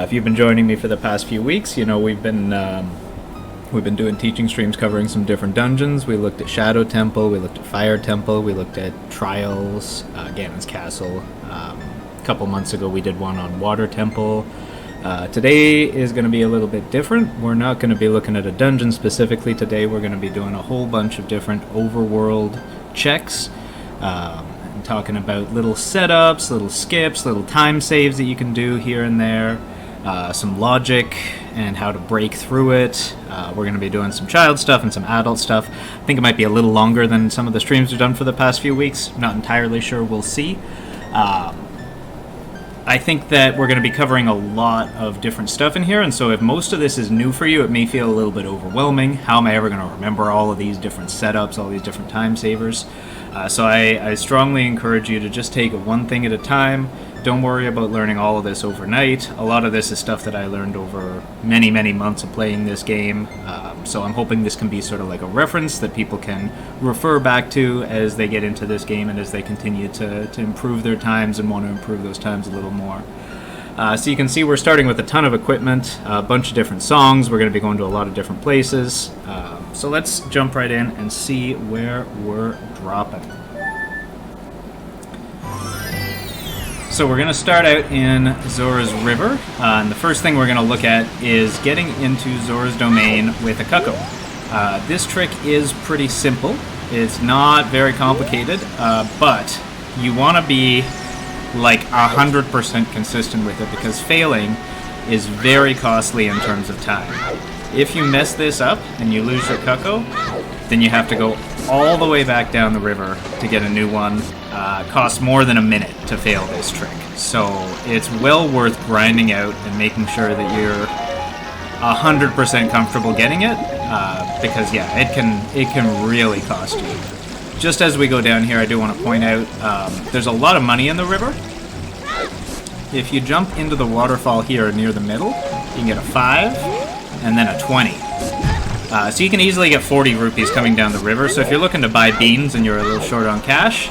If you've been joining me for the past few weeks, you know we've been doing teaching streams covering some different dungeons. We looked at Shadow Temple, we looked at Fire Temple, we looked at Trials, Ganon's Castle. A couple months ago we did one on Water Temple. Today is going to be a little bit different. We're not going to be looking at a dungeon specifically today. We're going to be doing a whole bunch of different overworld checks. And talking about little setups, little skips, little time saves that you can do here and there. Some logic and how to break through it. We're going to be doing some child stuff and some adult stuff. I think it might be a little longer than some of the streams we've done for the past few weeks. Not entirely sure. We'll see. I think that we're going to be covering a lot of different stuff in here, and so if most of this is new for you, it may feel a little bit overwhelming. How am I ever going to remember all of these different setups, all these different time savers? So I strongly encourage you to just take it one thing at a time. Don't worry about learning all of this overnight. A lot of this is stuff that I learned over many, many months of playing this game. So I'm hoping this can be sort of like a reference that people can refer back to as they get into this game and as they continue to improve their times and want to improve those times a little more. So you can see we're starting with a ton of equipment, a bunch of different songs. We're going to be going to a lot of different places. So let's jump right in and see where we're dropping. So we're going to start out in Zora's River, and the first thing we're going to look at is getting into Zora's domain with a Cucco. This trick is pretty simple. It's not very complicated, but you want to be like 100% consistent with it because failing is very costly in terms of time. If you mess this up and you lose your Cucco, then you have to go all the way back down the river to get a new one. Costs more than a minute to fail this trick. So it's well worth grinding out and making sure that you're 100% comfortable getting it, because yeah, it can really cost you. Just as we go down here, I do want to point out there's a lot of money in the river. If you jump into the waterfall here near the middle, you can get a 5 and then a 20. So you can easily get 40 rupees coming down the river, so if you're looking to buy beans and you're a little short on cash,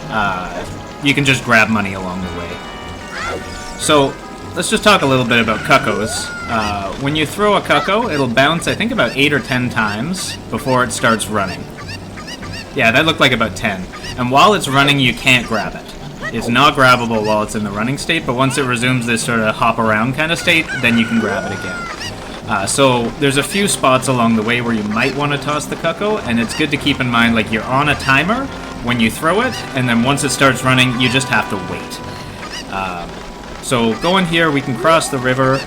you can just grab money along the way. So let's just talk a little bit about Cuccos. When you throw a Cucco, it'll bounce I think about 8 or 10 times before it starts running. Yeah, that looked like about 10. And while it's running, you can't grab it. It's not grabbable while it's in the running state, but once it resumes this sort of hop around kind of state, then you can grab it again. So there's a few spots along the way where you might want to toss the Cucco, and it's good to keep in mind like you're on a timer when you throw it, and then once it starts running, you just have to wait. So going here, we can cross the river.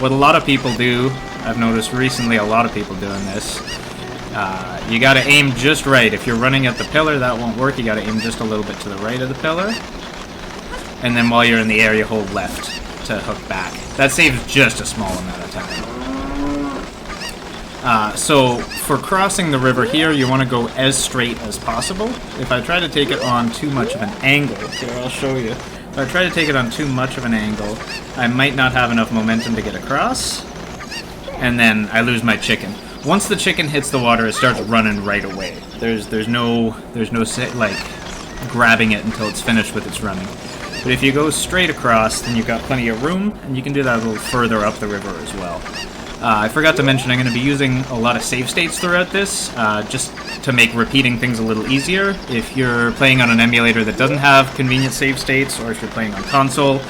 What a lot of people do, I've noticed recently a lot of people doing this, you got to aim just right. If you're running at the pillar, that won't work. You got to aim just a little bit to the right of the pillar, and then while you're in the air, you hold left to hook back. That saves just a small amount of time. So for crossing the river here, you want to go as straight as possible. If I try to take it on too much of an angle, here I'll show you. If I try to take it on too much of an angle, I might not have enough momentum to get across, and then I lose my chicken. Once the chicken hits the water, it starts running right away. There's no like grabbing it until it's finished with its running. But if you go straight across, then you've got plenty of room, and you can do that a little further up the river as well. I forgot to mention I'm going to be using a lot of save states throughout this, just to make repeating things a little easier. If you're playing on an emulator that doesn't have convenient save states, or if you're playing on console,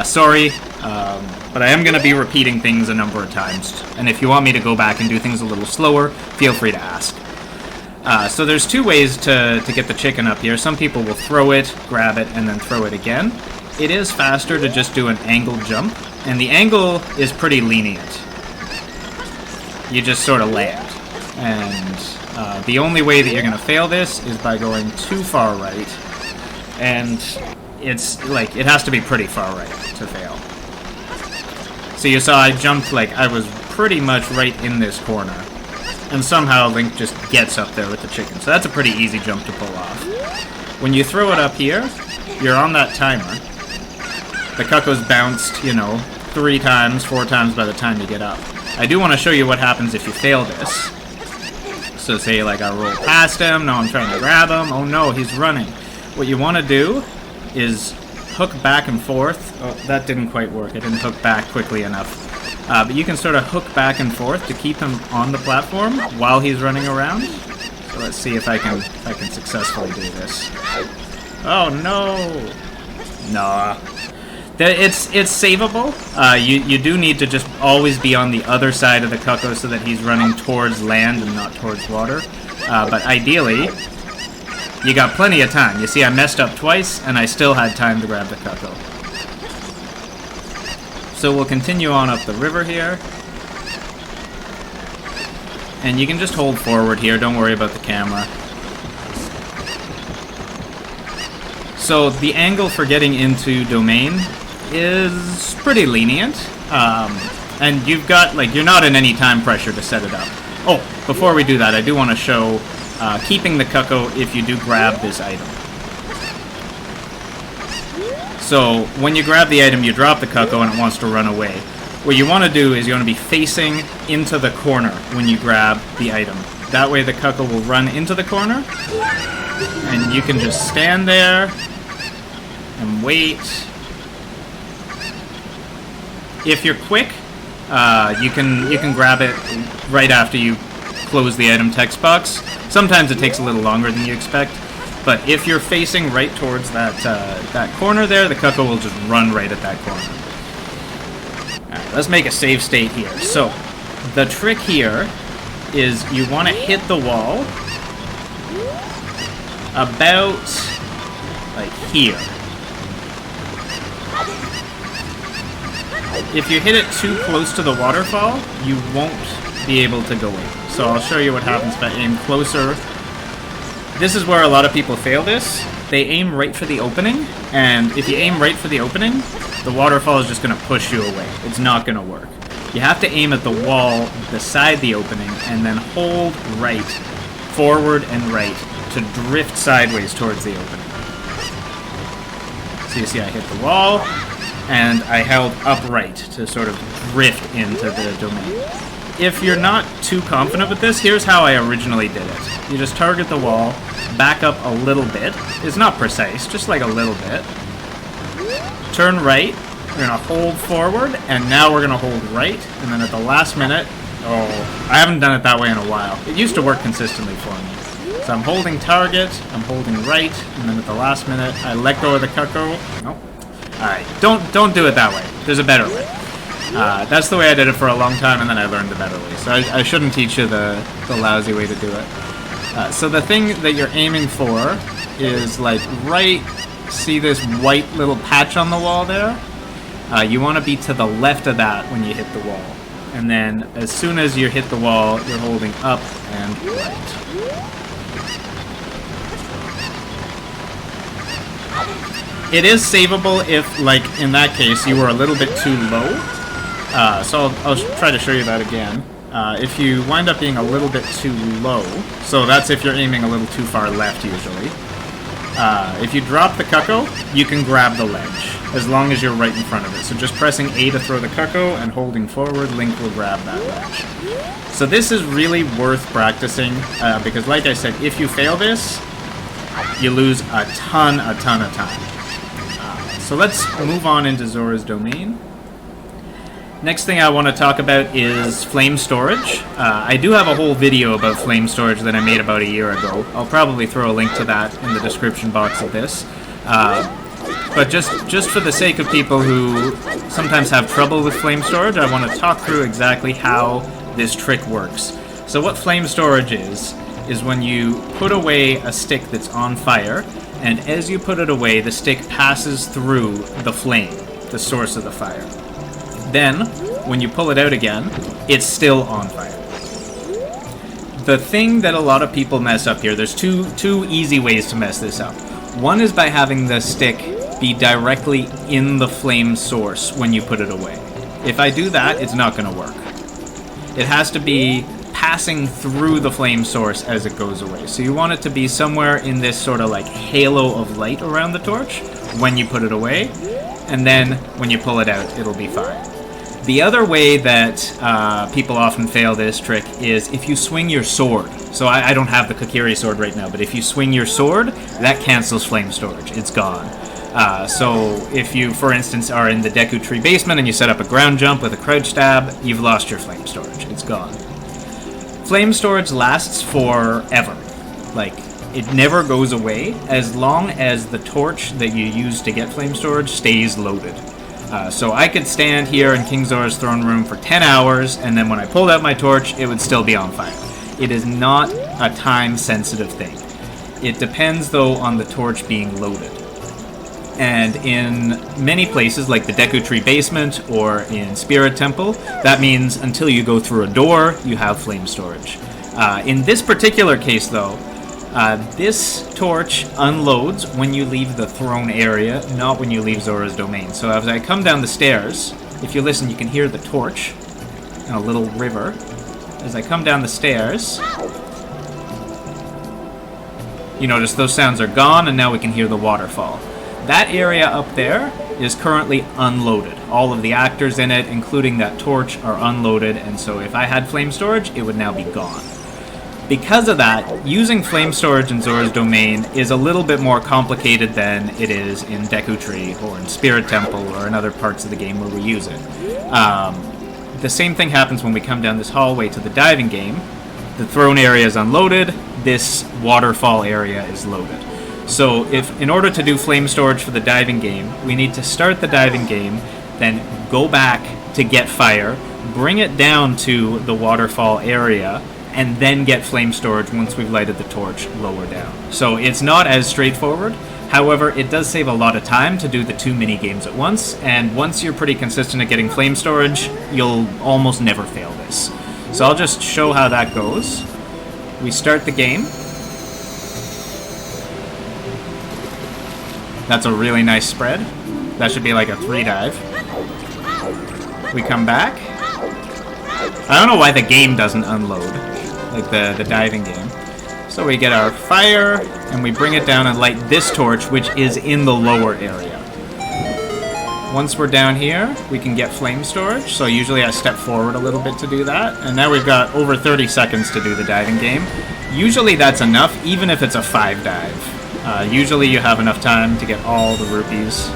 sorry, but I am going to be repeating things a number of times. And if you want me to go back and do things a little slower, feel free to ask. So there's two ways to get the chicken up here. Some people will throw it, grab it, and then throw it again. It is faster to just do an angled jump, and the angle is pretty lenient. You just sort of land. And the only way that you're going to fail this is by going too far right. And it's like, it has to be pretty far right to fail. So you saw I jumped like I was pretty much right in this corner. And somehow Link just gets up there with the chicken. So that's a pretty easy jump to pull off. When you throw it up here, you're on that timer. The Cucco's bounced, 3 times, 4 times by the time you get up. I do want to show you what happens if you fail this. So say like I roll past him, now I'm trying to grab him, oh no, he's running. What you want to do is hook back and forth. Oh, that didn't quite work, I didn't hook back quickly enough. But you can sort of hook back and forth to keep him on the platform while he's running around. So let's see if I can successfully do this. Oh no! Nah. It's savable. You do need to just always be on the other side of the Cucco so that he's running towards land and not towards water. But ideally, you got plenty of time. You see, I messed up twice, and I still had time to grab the Cucco. So we'll continue on up the river here. And you can just hold forward here, don't worry about the camera. So the angle for getting into domain is pretty lenient. And you've got, like, you're not in any time pressure to set it up. Oh, before we do that, I do want to show keeping the Cucco if you do grab this item. So when you grab the item, you drop the Cucco and it wants to run away. What you want to do is you want to be facing into the corner when you grab the item. That way the Cucco will run into the corner, and you can just stand there and wait. If you're quick, you can grab it right after you close the item text box. Sometimes it takes a little longer than you expect, but if you're facing right towards that corner there, the Cucco will just run right at that corner. Alright, let's make a save state here. So, the trick here is you want to hit the wall about, like, here. If you hit it too close to the waterfall, you won't be able to go in. So I'll show you what happens if I aim closer. This is where a lot of people fail this. They aim right for the opening, and if you aim right for the opening, the waterfall is just going to push you away. It's not going to work. You have to aim at the wall beside the opening, and then hold right, forward and right, to drift sideways towards the opening. So you see I hit the wall, and I held upright to sort of drift into the domain. If you're not too confident with this, here's how I originally did it. You just target the wall, back up a little bit. It's not precise, just like a little bit. Turn right, we're going to hold forward, and now we're going to hold right, and then at the last minute, oh, I haven't done it that way in a while. It used to work consistently for me. So I'm holding target, I'm holding right, and then at the last minute, I let go of the Cucco. Nope. Alright, don't do it that way. There's a better way. That's the way I did it for a long time, and then I learned the better way. So I shouldn't teach you the lousy way to do it. So the thing that you're aiming for is, like, right, see this white little patch on the wall there? You want to be to the left of that when you hit the wall. And then as soon as you hit the wall, you're holding up and right. It is savable if, like, in that case, you were a little bit too low. So I'll try to show you that again. If you wind up being a little bit too low, so that's if you're aiming a little too far left usually. If you drop the Cucco, you can grab the ledge, as long as you're right in front of it. So just pressing A to throw the Cucco and holding forward, Link will grab that ledge. So this is really worth practicing, because like I said, if you fail this, you lose a ton of time. So let's move on into Zora's domain. Next thing I want to talk about is flame storage. I do have a whole video about flame storage that I made about a year ago. I'll probably throw a link to that in the description box of this. But just for the sake of people who sometimes have trouble with flame storage, I want to talk through exactly how this trick works. So what flame storage is when you put away a stick that's on fire, and as you put it away, the stick passes through the flame, the source of the fire. Then, when you pull it out again, it's still on fire. The thing that a lot of people mess up here, there's two easy ways to mess this up. One is by having the stick be directly in the flame source when you put it away. If I do that, it's not going to work. It has to be passing through the flame source as it goes away. So you want it to be somewhere in this sort of like halo of light around the torch when you put it away, and then when you pull it out, it'll be fine. The other way that people often fail this trick is if you swing your sword. So I don't have the Kokiri sword right now, but if you swing your sword, that cancels flame storage. It's gone. So if you, for instance, are in the Deku Tree basement and you set up a ground jump with a crouch stab, you've lost your flame storage. It's gone. Flame storage lasts forever. Like, it never goes away as long as the torch that you use to get flame storage stays loaded. So I could stand here in King Zora's throne room for 10 hours, and then when I pulled out my torch, it would still be on fire. It is not a time-sensitive thing. It depends, though, on the torch being loaded. And in many places, like the Deku Tree basement or in Spirit Temple, that means until you go through a door, you have flame storage. In this particular case, though, this torch unloads when you leave the throne area, not when you leave Zora's domain. So as I come down the stairs, if you listen, you can hear the torch and a little river. As I come down the stairs, you notice those sounds are gone, and now we can hear the waterfall. That area up there is currently unloaded. All of the actors in it, including that torch, are unloaded, and so if I had flame storage, it would now be gone. Because of that, using flame storage in Zora's domain is a little bit more complicated than it is in Deku Tree or in Spirit Temple or in other parts of the game where we use it. The same thing happens when we come down this hallway to the diving game. The throne area is unloaded, this waterfall area is loaded. So if, in order to do flame storage for the diving game, we need to start the diving game, then go back to get fire, bring it down to the waterfall area, and then get flame storage once we've lighted the torch lower down. So it's not as straightforward. However, it does save a lot of time to do the 2 mini games at once, and once you're pretty consistent at getting flame storage, you'll almost never fail this. So I'll just show how that goes. We start the game. That's a really nice spread. That should be like a 3 dive. We come back. I don't know why the game doesn't unload, like the diving game. So we get our fire, and we bring it down and light this torch, which is in the lower area. Once we're down here, we can get flame storage. So usually I step forward a little bit to do that. And now we've got over 30 seconds to do the diving game. Usually that's enough, even if it's a 5 dive. Usually you have enough time to get all the rupees.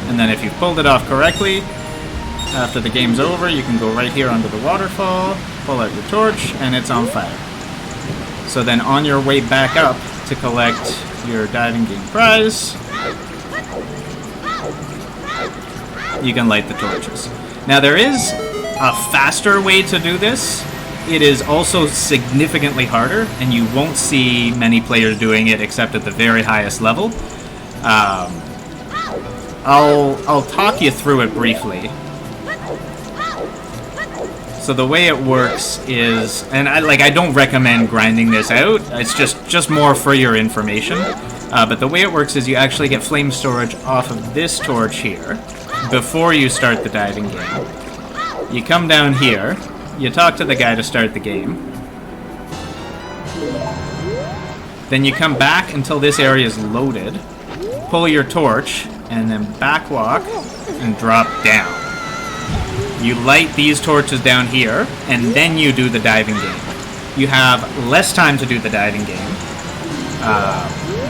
And then if you've pulled it off correctly, after the game's over, you can go right here under the waterfall, pull out your torch, and it's on fire. So then on your way back up to collect your diving game prize, you can light the torches. Now there is a faster way to do this. It is also significantly harder, and you won't see many players doing it except at the very highest level. I'll talk you through it briefly. So the way it works is, and I don't recommend grinding this out. It's just more for your information. But the way it works is you actually get flame storage off of this torch here before you start the diving game. You come down here, you talk to the guy to start the game. Then you come back until this area is loaded, pull your torch, and then backwalk and drop down. You light these torches down here, and then you do the diving game. You have less time to do the diving game.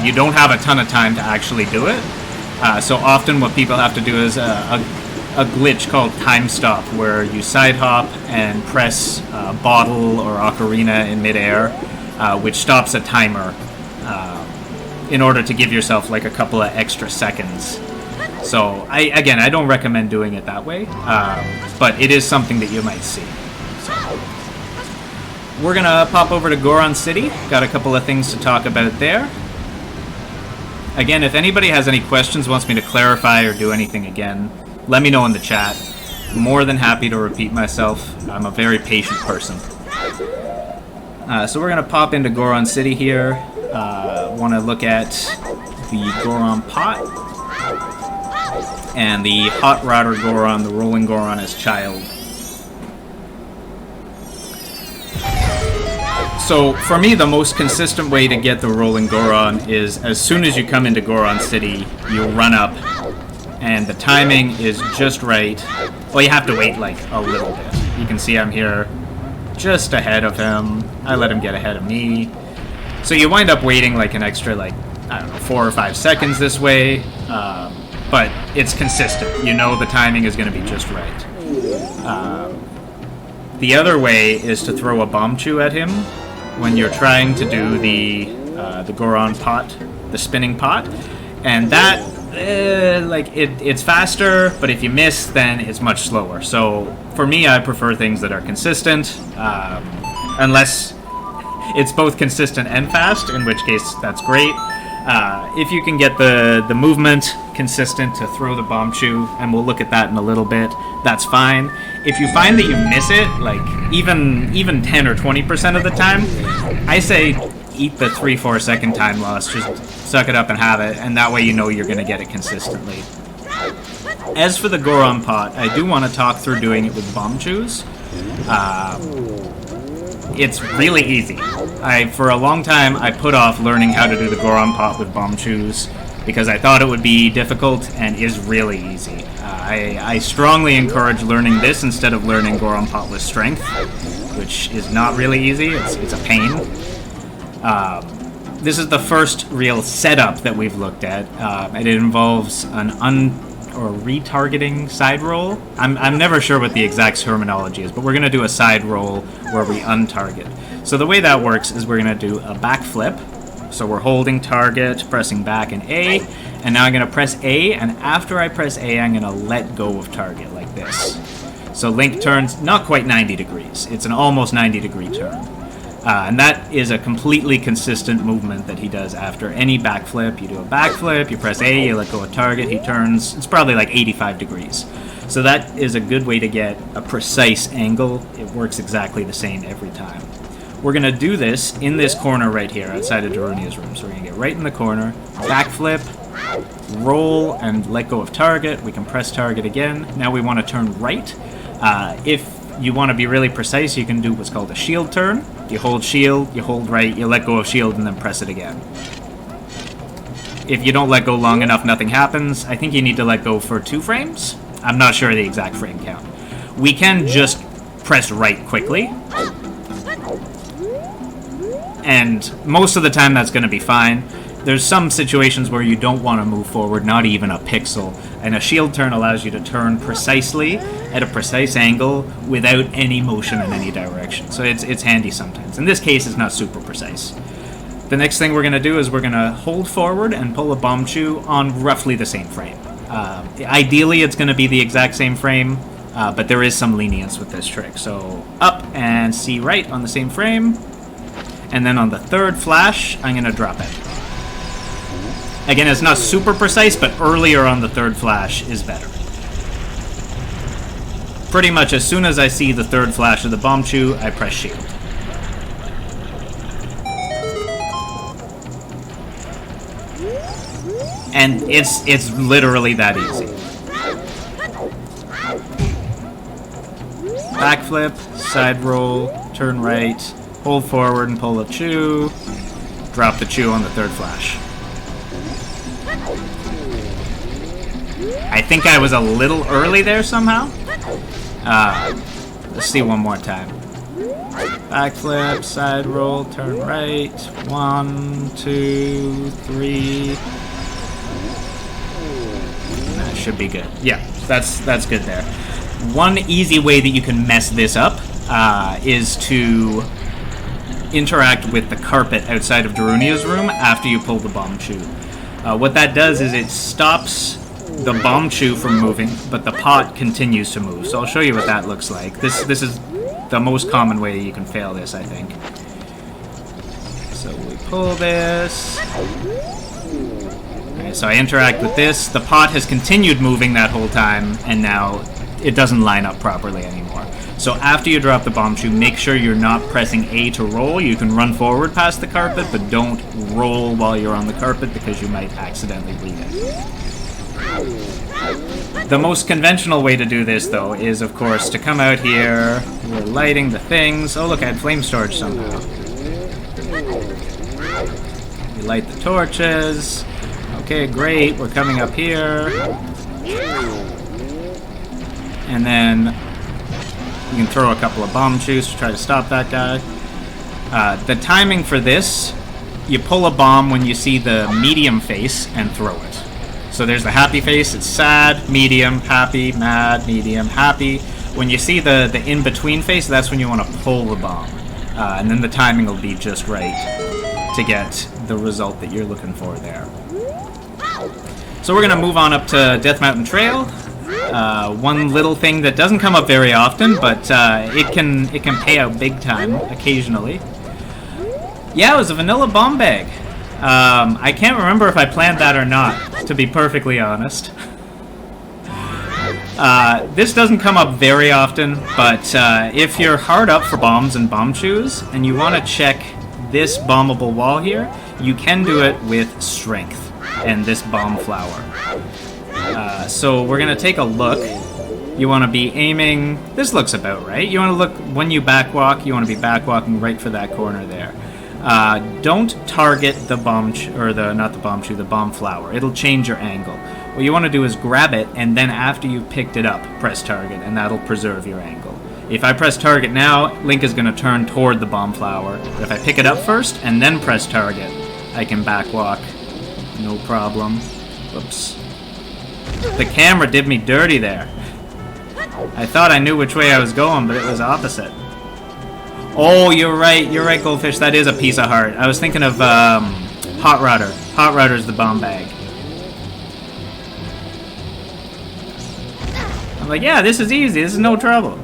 You don't have a ton of time to actually do it. So often what people have to do is a glitch called time stop, where you side hop and press bottle or ocarina in midair, which stops a timer in order to give yourself like a couple of extra seconds. So I don't recommend doing it that way, but it is something that you might see. So we're gonna pop over to Goron City. Got a couple of things to talk about there. Again, if anybody has any questions, wants me to clarify or do anything again, let me know in the chat. I'm more than happy to repeat myself. I'm a very patient person. So we're gonna pop into Goron City here. Want to look at the Goron Pot and the Hot Rodder Goron, the Rolling Goron as child. So for me, the most consistent way to get the Rolling Goron is as soon as you come into Goron City, you run up, and the timing is just right. Well, you have to wait like a little bit. You can see I'm here just ahead of him. I let him get ahead of me. So you wind up waiting like an extra, like, I don't know, 4 or 5 seconds this way. But it's consistent. You know the timing is going to be just right. The other way is to throw a bombchu at him when you're trying to do the Goron Pot, the spinning pot. And that, it's faster, but if you miss, then it's much slower. So for me, I prefer things that are consistent, unless it's both consistent and fast, in which case that's great. If you can get the movement consistent to throw the bombchu, and we'll look at that in a little bit, that's fine. If you find that you miss it, like even 10 or 20% of the time, I say eat the 3-4 second time loss. Just suck it up and have it, and that way you know you're going to get it consistently. As for the Goron Pot, I do want to talk through doing it with bombchus. It's really easy. For a long time, I put off learning how to do the Goron Pot with bombchus because I thought it would be difficult, and is really easy. I strongly encourage learning this instead of learning Goron Pot with strength, which is not really easy. It's a pain. This is the first real setup that we've looked at, and it involves an retargeting side roll. I'm never sure what the exact terminology is, but we're going to do a side roll where we untarget. So the way that works is we're going to do a backflip. So we're holding target, pressing back and A, and now I'm going to press A, and after I press A, I'm going to let go of target like this. So Link turns not quite 90 degrees. It's an almost 90-degree turn. And that is a completely consistent movement that he does after any backflip. You do a backflip, you press A, you let go of target, he turns, it's probably like 85 degrees. So that is a good way to get a precise angle. It works exactly the same every time. We're going to do this in this corner right here outside of Darunia's room. So we're going to get right in the corner, backflip, roll, and let go of target. We can press target again. Now we want to turn right. If you want to be really precise, you can do what's called a shield turn. You hold shield, you hold right, you let go of shield, and then press it again. If you don't let go long enough, nothing happens. I think you need to let go for 2 frames. I'm not sure the exact frame count. We can just press right quickly, and most of the time that's going to be fine. There's some situations where you don't want to move forward, not even a pixel, and a shield turn allows you to turn precisely at a precise angle without any motion in any direction. So it's handy sometimes. In this case, it's not super precise. The next thing we're going to do is we're going to hold forward and pull a bombchu on roughly the same frame. Ideally, it's going to be the exact same frame, but there is some lenience with this trick. So up and C right on the same frame, and then on the third flash, I'm going to drop it. Again, it's not super precise, but earlier on the third flash is better. Pretty much as soon as I see the third flash of the bombchu, I press shield. And it's literally that easy. Backflip, side roll, turn right, hold forward and pull a chew, drop the chew on the third flash. I think I was a little early there somehow. Let's see one more time. Backflip, side roll, turn right. 1, 2, 3. That should be good. Yeah, that's good there. One easy way that you can mess this up is to interact with the carpet outside of Darunia's room after you pull the bombchu. What that does is it stops the bombchu from moving, but the pot continues to move. So I'll show you what that looks like. This is the most common way you can fail this, I think. So we pull this. Okay, so I interact with this. The pot has continued moving that whole time, and now it doesn't line up properly anymore. So after you drop the bombchu, make sure you're not pressing A to roll. You can run forward past the carpet, but don't roll while you're on the carpet because you might accidentally leave it. The most conventional way to do this, though, is, of course, to come out here. We're lighting the things. Oh, look, I had flame storage somehow. We light the torches. Okay, great. We're coming up here. And then You can throw a couple of bombchus to try to stop that guy. The timing for this, you pull a bomb when you see the medium face and throw it. So there's the happy face, it's sad, medium, happy, mad, medium, happy. When you see the in-between face, that's when you want to pull the bomb. And then the timing will be just right to get the result that you're looking for there. So we're going to move on up to Death Mountain Trail. One little thing that doesn't come up very often, but it can pay out big time occasionally. Yeah, it was a vanilla bomb bag. I can't remember if I planned that or not, to be perfectly honest. This doesn't come up very often, but if you're hard up for bombs and bombchus, and you want to check this bombable wall here, you can do it with strength and this bomb flower. So we're going to take a look. You want to be aiming... This looks about right. You want to look... When you backwalk, you want to be backwalking right for that corner there. Don't target the bomb... Or not the bombchu, the bomb flower. It'll change your angle. What you want to do is grab it, and then after you've picked it up, press target, and that'll preserve your angle. If I press target now, Link is going to turn toward the bomb flower. But if I pick it up first, and then press target, I can backwalk. No problem. Whoops. The camera did me dirty there. I thought I knew which way I was going, but it was opposite. Oh, you're right, Goldfish, that is a piece of heart. I was thinking of Hot Rodder. Hot Rodder's the bomb bag. I'm like, yeah, this is easy, this is no trouble.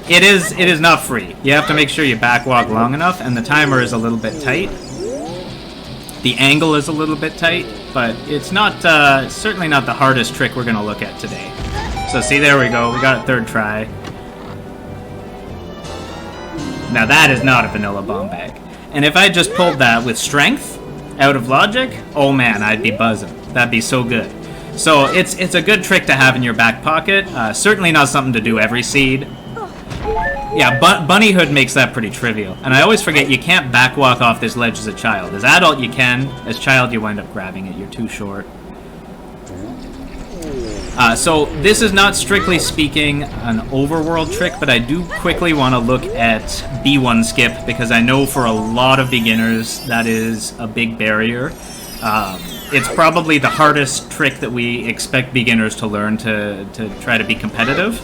It is not free. You have to make sure you backwalk long enough, and the timer is a little bit tight. The angle is a little bit tight, but it's not certainly not the hardest trick we're going to look at today. So see, there we go. We got it third try. Now that is not a vanilla bomb bag. And if I just pulled that with strength, out of logic, oh man, I'd be buzzing. That'd be so good. So it's a good trick to have in your back pocket. Certainly not something to do every seed. Yeah, Bunny Hood makes that pretty trivial. And I always forget you can't backwalk off this ledge as a child. As adult you can. As child you wind up grabbing it. You're too short. So this is not strictly speaking an overworld trick, but I do quickly want to look at B1 skip because I know for a lot of beginners that is a big barrier. It's probably the hardest trick that we expect beginners to learn to try to be competitive.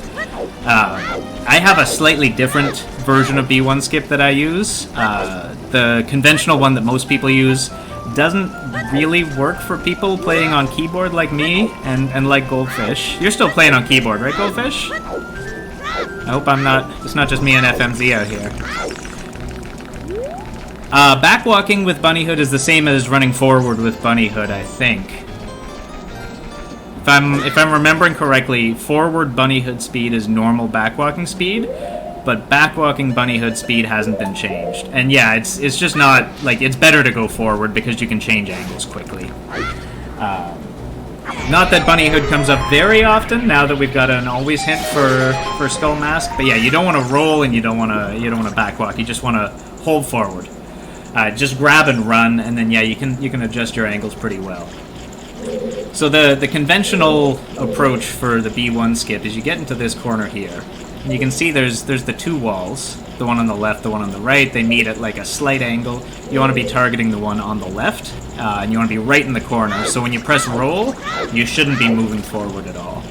I have a slightly different version of B1 skip that I use. The conventional one that most people use doesn't really work for people playing on keyboard like me and like Goldfish. You're still playing on keyboard, right, Goldfish? I hope I'm not... It's not just me and FMZ out here. Backwalking with Bunny Hood is the same as running forward with Bunny Hood, I think. If I'm remembering correctly, forward Bunny Hood speed is normal backwalking speed, but backwalking Bunny Hood speed hasn't been changed. And yeah, it's just not, like, it's better to go forward because you can change angles quickly. Not that Bunny Hood comes up very often now that we've got an always hint for Skull Mask, but yeah, you don't want to roll and you don't want to backwalk. You just want to hold forward. Just grab and run, and then yeah, you can adjust your angles pretty well. So the conventional approach for the B1 skip is you get into this corner here. And you can see there's the two walls, the one on the left, the one on the right. They meet at like a slight angle. You want to be targeting the one on the left, and you want to be right in the corner. So when you press roll, you shouldn't be moving forward at all.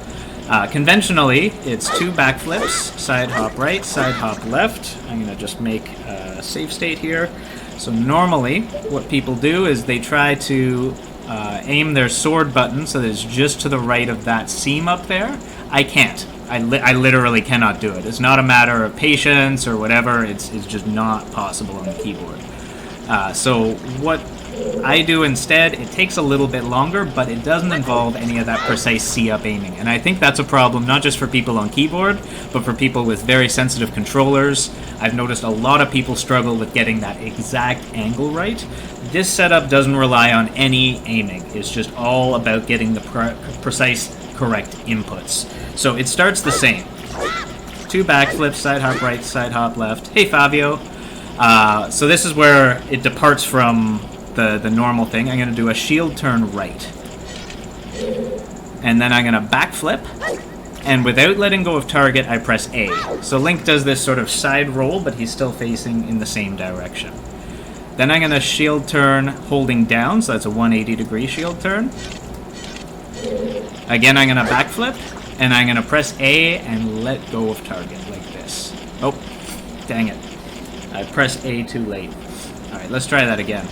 Conventionally, it's two backflips, side hop right, side hop left. I'm going to just make a save state here. So normally, what people do is they try to aim their sword button so that it's just to the right of that seam up there. I can't. I literally cannot do it. It's not a matter of patience or whatever. It's just not possible on the keyboard. So what I do instead, it takes a little bit longer, but it doesn't involve any of that precise C-up aiming. And I think that's a problem not just for people on keyboard, but for people with very sensitive controllers. I've noticed a lot of people struggle with getting that exact angle right. This setup doesn't rely on any aiming. It's just all about getting the precise, correct inputs. So it starts the same. Two backflips, side hop right, side hop left. Hey, Fabio. So this is where it departs from the normal thing. I'm going to do a shield turn right. And then I'm going to backflip. and without letting go of target, I press A. So Link does this sort of side roll, but he's still facing in the same direction. Then I'm going to shield turn holding down, so that's a 180-degree shield turn. Again, I'm going to backflip, and I'm going to press A and let go of target like this. Oh, dang it. I pressed A too late. Alright, let's try that again.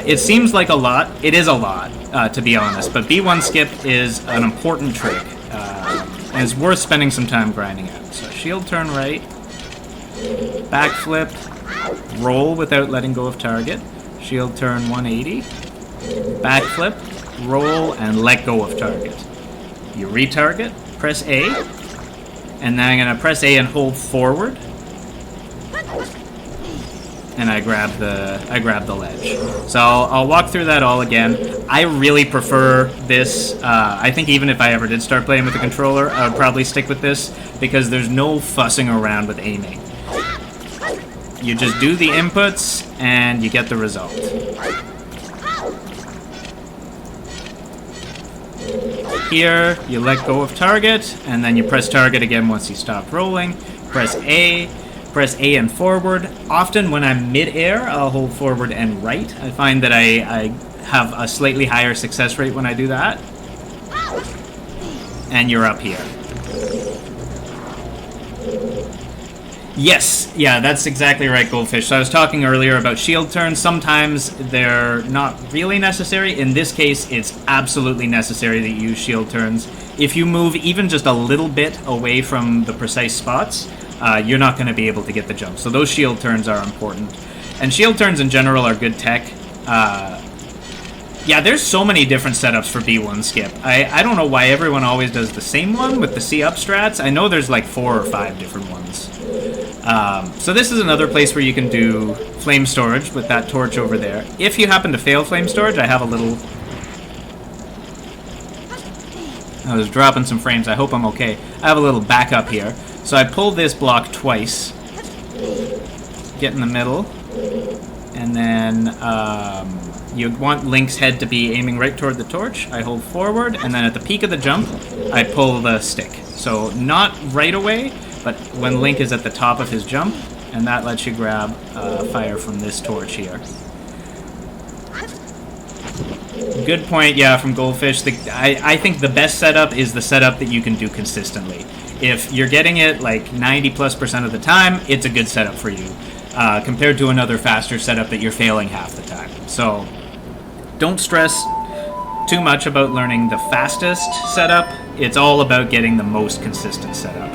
It seems like a lot. It is a lot, to be honest, but B1 skip is an important trick. And it's worth spending some time grinding out. So shield turn right, backflip, roll without letting go of target, shield turn 180, backflip, roll, and let go of target. You retarget, press A, and then I'm going to press A and hold forward, and I grab the ledge. So I'll walk through that all again. I really prefer this. I think even if I ever did start playing with the controller, I would probably stick with this because there's no fussing around with aiming. You just do the inputs and you get the result. Here, you let go of target, and then you press target again once you stop rolling. Press A and forward. Often when I'm mid-air, I'll hold forward and right. I find that I have a slightly higher success rate when I do that. And you're up here. Yes, yeah, that's exactly right, Goldfish. So I was talking earlier about shield turns. Sometimes they're not really necessary. In this case, it's absolutely necessary that you use shield turns. If you move even just a little bit away from the precise spots, you're not going to be able to get the jump. So those shield turns are important. And shield turns in general are good tech. Yeah, there's so many different setups for B1 skip. I don't know why everyone always does the same one with the C-up strats. I know there's like 4 or 5 different ones. So this is another place where you can do flame storage with that torch over there. If you happen to fail flame storage, I have a little... I was dropping some frames. I hope I'm okay. I have a little backup here. So I pull this block twice, get in the middle, and then you want Link's head to be aiming right toward the torch. I hold forward, and then at the peak of the jump, I pull the stick. So not right away, but when Link is at the top of his jump, and that lets you grab fire from this torch here. Good point, yeah, from Goldfish. I think the best setup is the setup that you can do consistently. If you're getting it like 90+% of the time, it's a good setup for you, compared to another faster setup that you're failing half the time. So don't stress too much about learning the fastest setup. It's all about getting the most consistent setup.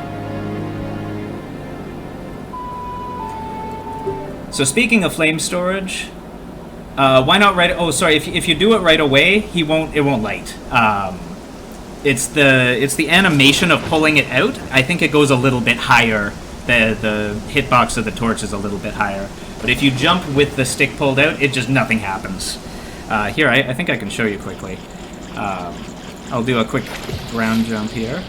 So speaking of flame storage, why not right? Oh, sorry. If you do it right away, it won't light. It's the animation of pulling it out. I think it goes a little bit higher. The hitbox of the torch is a little bit higher. But if you jump with the stick pulled out, it just nothing happens. Here, I think I can show you quickly. I'll do a quick ground jump here.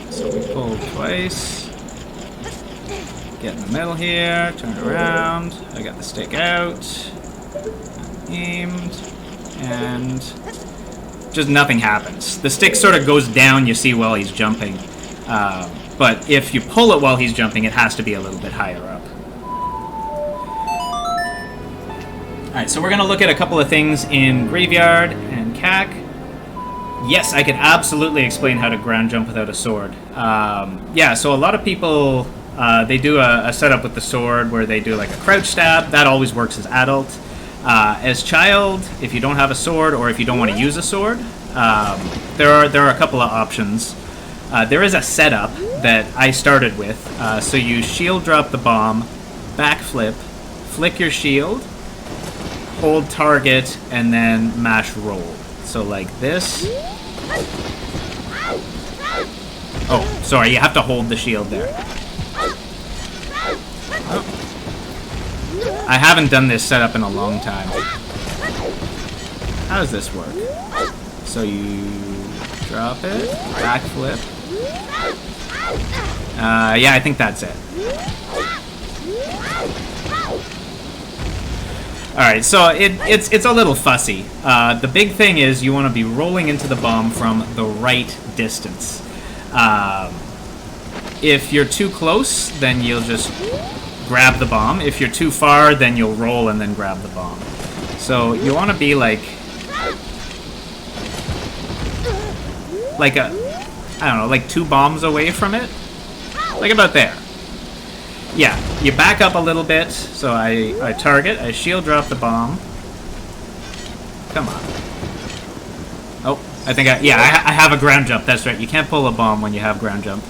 So we pull twice. Get in the middle here, turn around. I got the stick out. Aimed. And just nothing happens. The stick sort of goes down, you see, while he's jumping. But if you pull it while he's jumping, it has to be a little bit higher up. Alright, so we're going to look at a couple of things in Graveyard and CAC. Yes, I can absolutely explain how to ground jump without a sword. Yeah, so a lot of people, they do a setup with the sword where they do like a crouch stab. That always works as adult. As child, if you don't have a sword or if you don't want to use a sword, there are a couple of options. There is a setup that I started with. So you shield drop the bomb, backflip, flick your shield, hold target, and then mash roll. So like this. Oh, sorry, you have to hold the shield there. Oh. I haven't done this setup in a long time. How does this work? So you drop it, backflip. Yeah, I think that's it. Alright, so it's a little fussy. The big thing is you want to be rolling into the bomb from the right distance. If you're too close, then you'll just grab the bomb. If you're too far, then you'll roll and then grab the bomb. So you want to be like I don't know, like 2 bombs away from it. Like about there. Yeah, you back up a little bit. So I target, I shield drop the bomb. Come on. Oh, I think I have a ground jump. That's right. You can't pull a bomb when you have ground jump.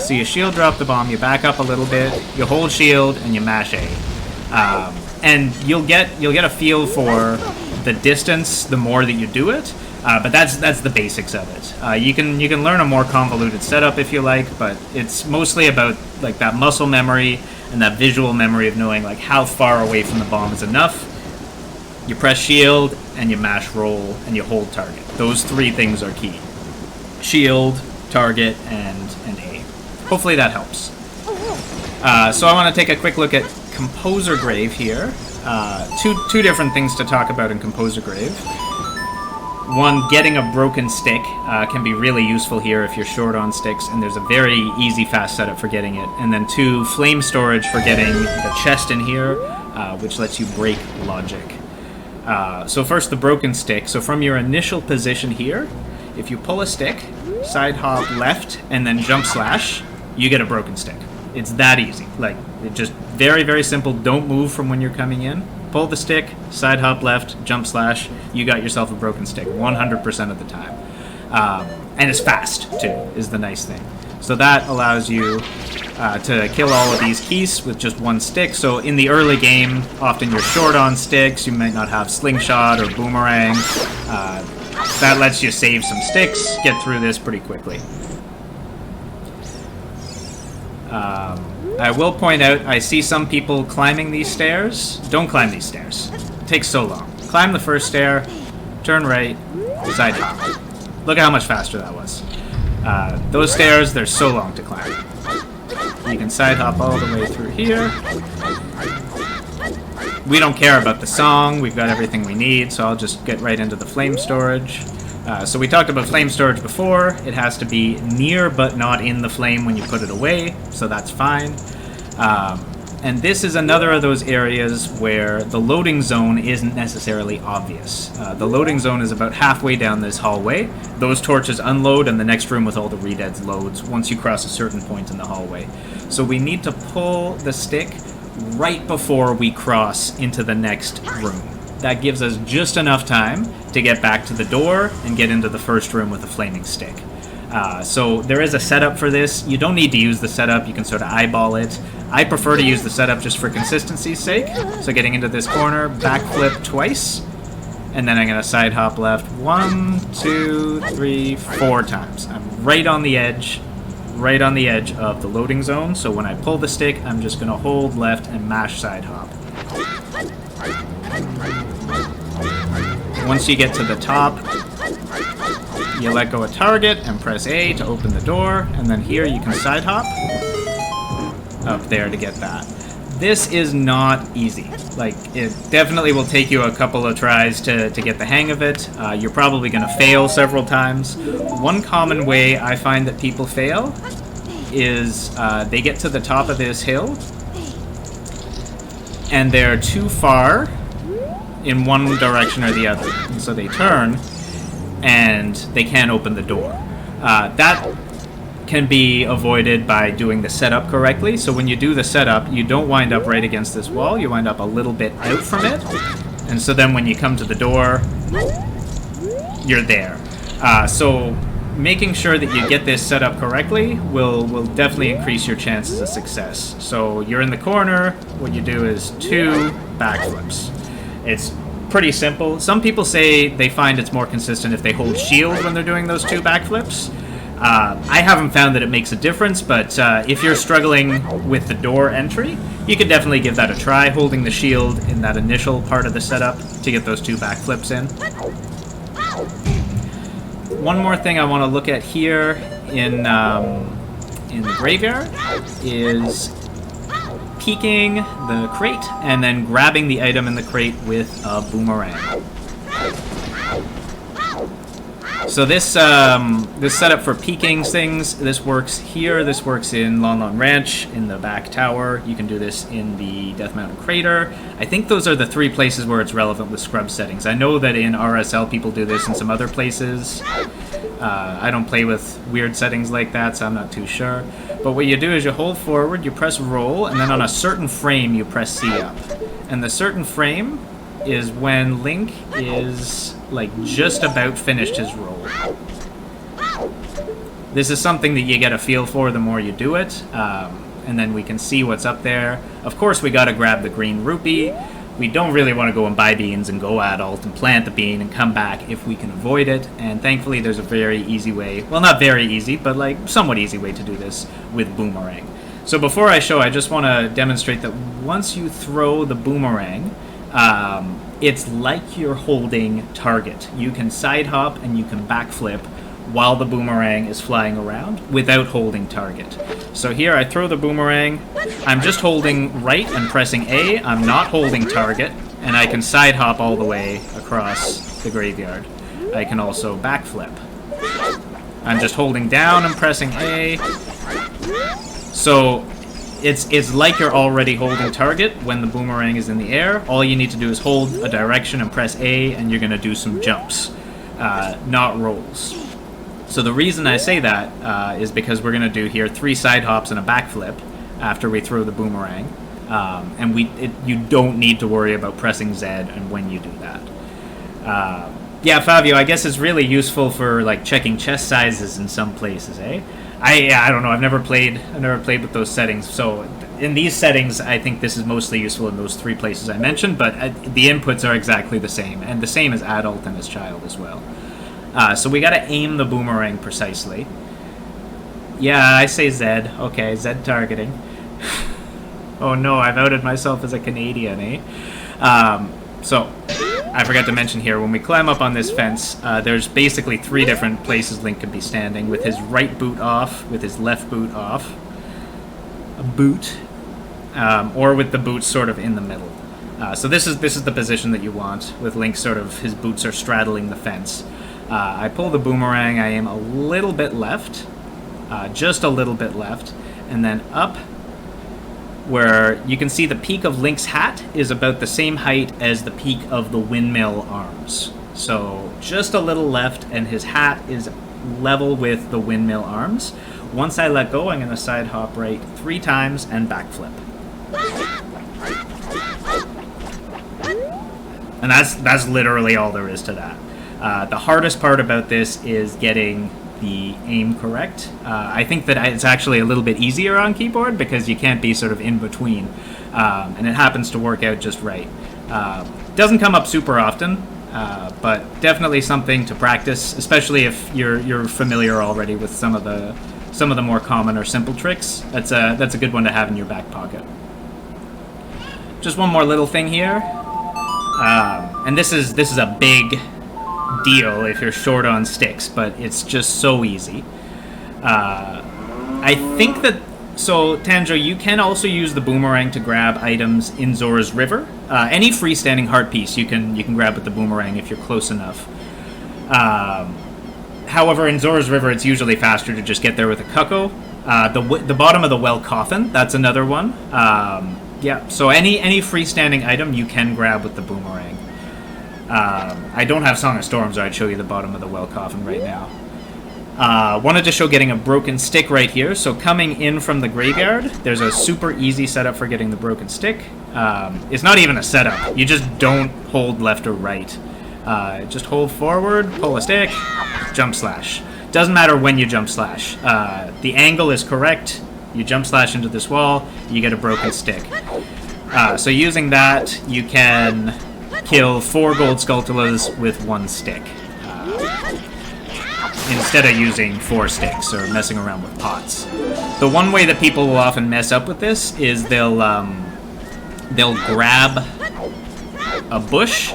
So you shield drop the bomb, you back up a little bit, you hold shield, and you mash A. And you'll get a feel for the distance the more that you do it. But that's the basics of it. You can learn a more convoluted setup if you like, but it's mostly about like that muscle memory and that visual memory of knowing like how far away from the bomb is enough. You press shield and you mash roll and you hold target. Those 3 things are key: shield, target, and A. Hopefully that helps. So I want to take a quick look at Composer Grave here. Two different things to talk about in Composer Grave. One, getting a broken stick can be really useful here if you're short on sticks, and there's a very easy, fast setup for getting it. And then 2, flame storage for getting the chest in here, which lets you break logic. So first, the broken stick. So from your initial position here, if you pull a stick, side hop left, and then jump slash, you get a broken stick. It's that easy. Like, it just very, very simple. Don't move from when you're coming in. Pull the stick, side hop left, jump slash, you got yourself a broken stick 100% of the time. And it's fast, too, is the nice thing. So that allows you to kill all of these keys with just 1 stick. So in the early game, often you're short on sticks, you might not have slingshot or boomerang. That lets you save some sticks, get through this pretty quickly. I will point out, I see some people climbing these stairs. Don't climb these stairs. It takes so long. Climb the first stair, turn right, side hop. Look at how much faster that was. Those stairs, they're so long to climb. You can side hop all the way through here. We don't care about the song, we've got everything we need, so I'll just get right into the flame storage. So we talked about flame storage before. It has to be near but not in the flame when you put it away, so that's fine. And this is another of those areas where the loading zone isn't necessarily obvious. The loading zone is about halfway down this hallway. Those torches unload and the next room with all the redeads loads once you cross a certain point in the hallway. So we need to pull the stick right before we cross into the next room. That gives us just enough time to get back to the door and get into the first room with a flaming stick. So there is a setup for this. You don't need to use the setup. You can sort of eyeball it. I prefer to use the setup just for consistency's sake. So getting into this corner, backflip twice, and then I'm going to side hop left 1, 2, 3, 4 times. I'm right on the edge of the loading zone. So when I pull the stick, I'm just going to hold left and mash side hop. Once you get to the top, you let go of target and press A to open the door, and then here you can side hop up there to get that. This is not easy. Like, it definitely will take you a couple of tries to get the hang of it. You're probably going to fail several times. One common way I find that people fail is they get to the top of this hill and they're too far in one direction or the other. And so they turn and they can't open the door. That can be avoided by doing the setup correctly. So when you do the setup, you don't wind up right against this wall. You wind up a little bit out from it. And so then when you come to the door, you're there. So making sure that you get this set up correctly will definitely increase your chances of success. So you're in the corner, what you do is 2 backflips. It's pretty simple. Some people say they find it's more consistent if they hold shield when they're doing those 2 backflips. I haven't found that it makes a difference, but if you're struggling with the door entry, you could definitely give that a try, holding the shield in that initial part of the setup to get those 2 backflips in. One more thing I want to look at here in the graveyard is peeking the crate and then grabbing the item in the crate with a boomerang. So this this setup for peeking things, this works here, this works in Lon Lon Ranch, in the back tower. You can do this in the Death Mountain Crater. I think those are the 3 places where it's relevant with scrub settings. I know that in RSL people do this in some other places. I don't play with weird settings like that, so I'm not too sure. But what you do is you hold forward, you press roll, and then on a certain frame you press C up. And the certain frame is when Link is like just about finished his roll. This is something that you get a feel for the more you do it, and then we can see what's up there. Of course we gotta grab the green rupee. We don't really want to go and buy beans and go adult and plant the bean and come back if we can avoid it, and thankfully there's a very easy way, well not very easy, but like somewhat easy way to do this with boomerang. So before I show, I just want to demonstrate that once you throw the boomerang, it's like you're holding target. You can side hop and you can backflip while the boomerang is flying around without holding target. So here I throw the boomerang, I'm just holding right and pressing A, I'm not holding target, and I can side hop all the way across the graveyard. I can also backflip. I'm just holding down and pressing A. So it's like you're already holding target when the boomerang is in the air. All you need to do is hold a direction and press A, and you're going to do some jumps, not rolls. So the reason I say that is because we're going to do here 3 side hops and a backflip after we throw the boomerang. And you don't need to worry about pressing Z and when you do that. Yeah, Fabio, I guess it's really useful for like checking chest sizes in some places, eh? I don't know. I've never played with those settings. So in these settings, I think this is mostly useful in those 3 places I mentioned. But the inputs are exactly the same, and the same as adult and as child as well. So we got to aim the boomerang precisely. Yeah, I say Z. Okay, Z targeting. Oh no, I've outed myself as a Canadian, eh? So I forgot to mention here, when we climb up on this fence, there's basically 3 different places Link could be standing, with his right boot off, with his left boot off, a boot, or with the boots sort of in the middle. So this is the position that you want, with Link sort of, his boots are straddling the fence. I pull the boomerang, I aim a little bit left, just a little bit left, and then up, where you can see the peak of Link's hat is about the same height as the peak of the windmill arms. So just a little left, and his hat is level with the windmill arms. Once I let go, I'm going to side hop right 3 times and backflip. And that's literally all there is to that. The hardest part about this is getting the aim correct. I think that it's actually a little bit easier on keyboard because you can't be sort of in between, and it happens to work out just right. Doesn't come up super often, but definitely something to practice, especially if you're familiar already with some of the more common or simple tricks. That's a good one to have in your back pocket. Just one more little thing here, and this is a big deal if you're short on sticks, but it's just so easy. I think that, so Tanjo, you can also use the boomerang to grab items in Zora's River. Any freestanding heart piece you can grab with the boomerang if you're close enough. However, in Zora's River, it's usually faster to just get there with a Cucco. The bottom of the well coffin, that's another one. Yeah, so any freestanding item you can grab with the boomerang. I don't have Song of Storms, or I'd show you the bottom of the well coffin right now. Wanted to show getting a broken stick right here. So coming in from the graveyard, there's a super easy setup for getting the broken stick. It's not even a setup. You just don't hold left or right. Just hold forward, pull a stick, jump slash. Doesn't matter when you jump slash. The angle is correct. You jump slash into this wall, you get a broken stick. So using that, you can kill 4 gold Skulltulas with 1 stick, instead of using 4 sticks or messing around with pots. The one way that people will often mess up with this is they'll grab a bush,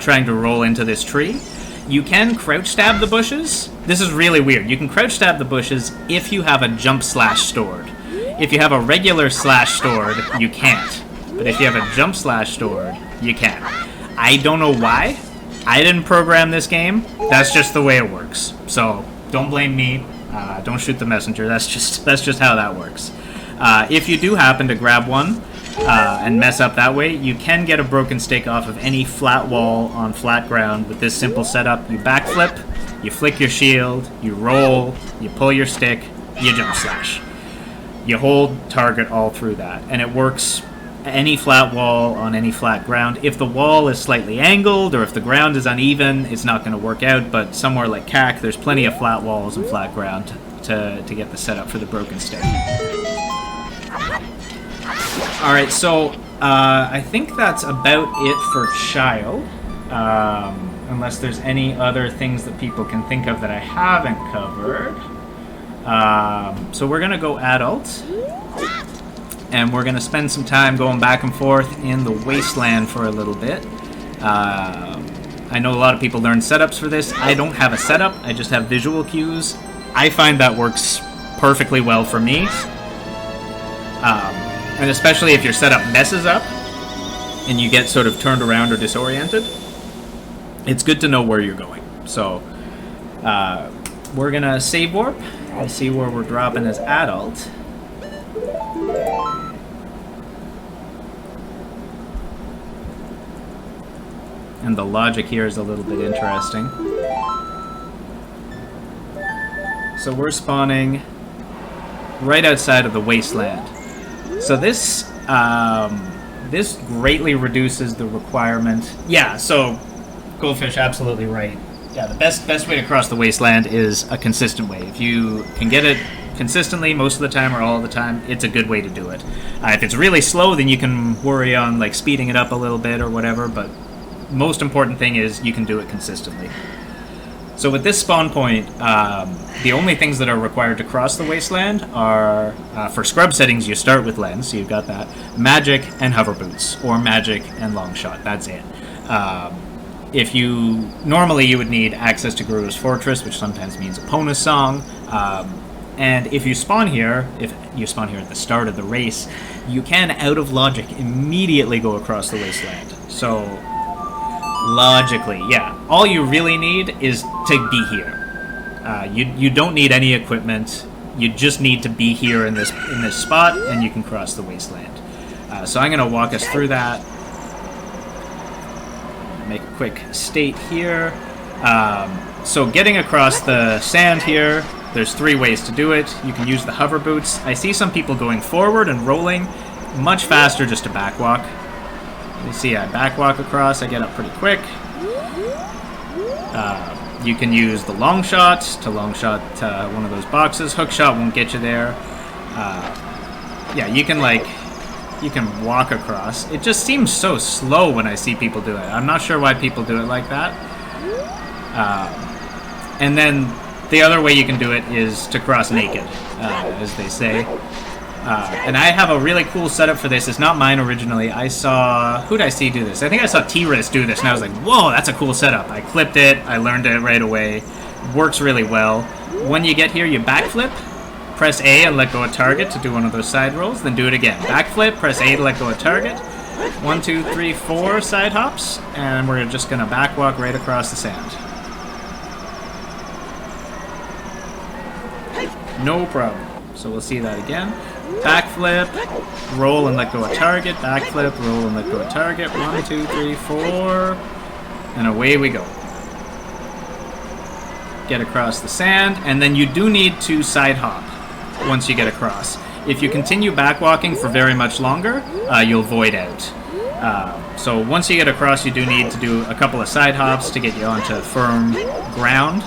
trying to roll into this tree. You can crouch stab the bushes. This is really weird. You can crouch stab the bushes if you have a jump slash stored. If you have a regular slash stored, you can't. But if you have a jump slash stored, you can. I don't know why. I didn't program this game. That's just the way it works. So don't blame me. Don't shoot the messenger. That's just how that works. If you do happen to grab one and mess up that way, you can get a broken stick off of any flat wall on flat ground with this simple setup. You backflip, you flick your shield, you roll, you pull your stick, you jump slash. You hold target all through that, and it works any flat wall on any flat ground. If the wall is slightly angled or if the ground is uneven, it's not going to work out, but somewhere like CAC, there's plenty of flat walls and flat ground to get the setup for the broken stick. Alright, so I think that's about it for child, unless there's any other things that people can think of that I haven't covered. So we're going to go adult. And we're going to spend some time going back and forth in the wasteland for a little bit. I know a lot of people learn setups for this. I don't have a setup, I just have visual cues. I find that works perfectly well for me. And especially if your setup messes up and you get sort of turned around or disoriented, it's good to know where you're going. So we're going to save warp and see where we're dropping as adult. And the logic here is a little bit interesting. So we're spawning right outside of the wasteland. So this this greatly reduces the requirement. Yeah, so Goldfish, absolutely right. Yeah, the best way to cross the wasteland is a consistent way. If you can get it consistently most of the time or all the time, it's a good way to do it. If it's really slow, then you can worry on like speeding it up a little bit or whatever, but most important thing is you can do it consistently. So with this spawn point, the only things that are required to cross the wasteland are, for scrub settings, you start with lens, so you've got that, magic and hover boots, or magic and long shot, that's it. If you, normally you would need access to Gerudo's Fortress, which sometimes means Epona's Song, and if you spawn here, if you spawn here at the start of the race, you can, out of logic, immediately go across the wasteland. So, logically, yeah, all you really need is to be here. You don't need any equipment. You just need to be here in this spot, and you can cross the wasteland. So I'm going to walk us through that. Make a quick state here. So getting across the sand here, there's 3 ways to do it. You can use the hover boots. I see some people going forward and rolling. Much faster just to backwalk. You see I backwalk across, I get up pretty quick. You can use the long shot to long shot one of those boxes. Hook shot won't get you there. Yeah, you can walk across. It just seems so slow when I see people do it. I'm not sure why people do it like that. And then the other way you can do it is to cross naked, as they say. And I have a really cool setup for this. It's not mine originally. I saw... Who'd I see do this? I think I saw T-Riz do this, and I was like, whoa, that's a cool setup. I clipped it. I learned it right away. Works really well. When you get here, you backflip. Press A and let go of target to do one of those side rolls. Then do it again. Backflip, press A to let go of target. 1, 2, 3, 4 side hops. And we're just going to backwalk right across the sand. No problem. So we'll see that again. Backflip, roll and let go of target, backflip, roll and let go of target, 1, 2, 3, 4, and away we go. Get across the sand, and then you do need to side hop once you get across. If you continue backwalking for very much longer, you'll void out. So once you get across, you do need to do a couple of side hops to get you onto firm ground.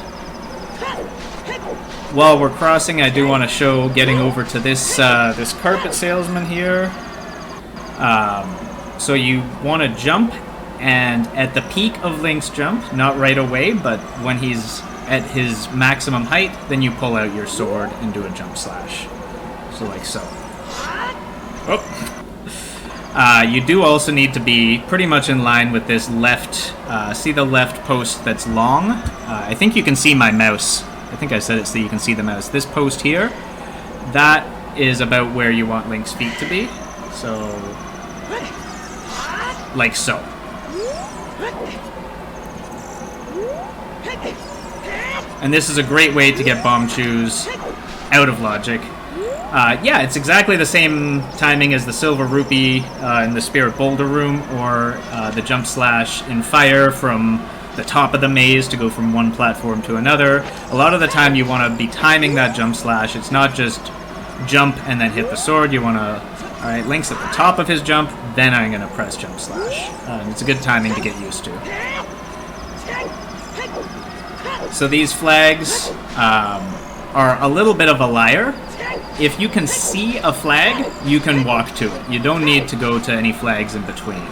While we're crossing, I do want to show getting over to this this carpet salesman here. So you want to jump, and at the peak of Link's jump, not right away, but when he's at his maximum height, then you pull out your sword and do a jump slash. So like so. Oh. You do also need to be pretty much in line with this left, see the left post that's long? I think you can see my mouse. I think I said it so you can see the mouse. This post here, that is about where you want Link's feet to be. So, like so. And this is a great way to get bombchus out of logic. Yeah, it's exactly the same timing as the Silver Rupee in the Spirit Boulder Room, or the Jump Slash in Fire from the top of the maze to go from one platform to another. A lot of the time you want to be timing that Jump Slash. It's not just jump and then hit the sword. You want to... Alright, Link's at the top of his jump, then I'm going to press Jump Slash. It's a good timing to get used to. So these flags are a little bit of a liar. If you can see a flag, you can walk to it. You don't need to go to any flags in between.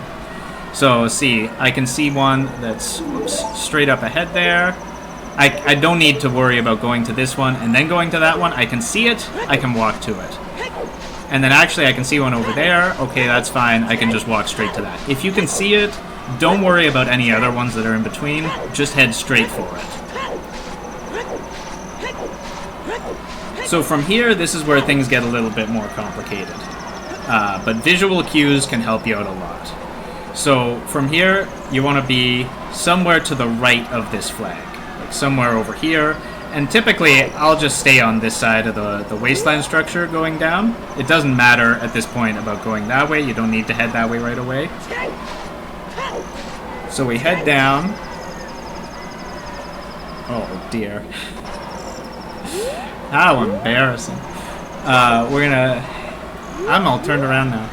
So, see, I can see one that's straight up ahead there. I don't need to worry about going to this one and then going to that one. I can see it, I can walk to it. And then actually I can see one over there. Okay, that's fine. I can just walk straight to that. If you can see it, don't worry about any other ones that are in between. Just head straight for it. So from here, this is where things get a little bit more complicated. But visual cues can help you out a lot. So from here, you want to be somewhere to the right of this flag. Like somewhere over here. And typically, I'll just stay on this side of the wasteland structure going down. It doesn't matter at this point about going that way. You don't need to head that way right away. So we head down. Oh dear. How embarrassing. We're gonna... I'm all turned around now.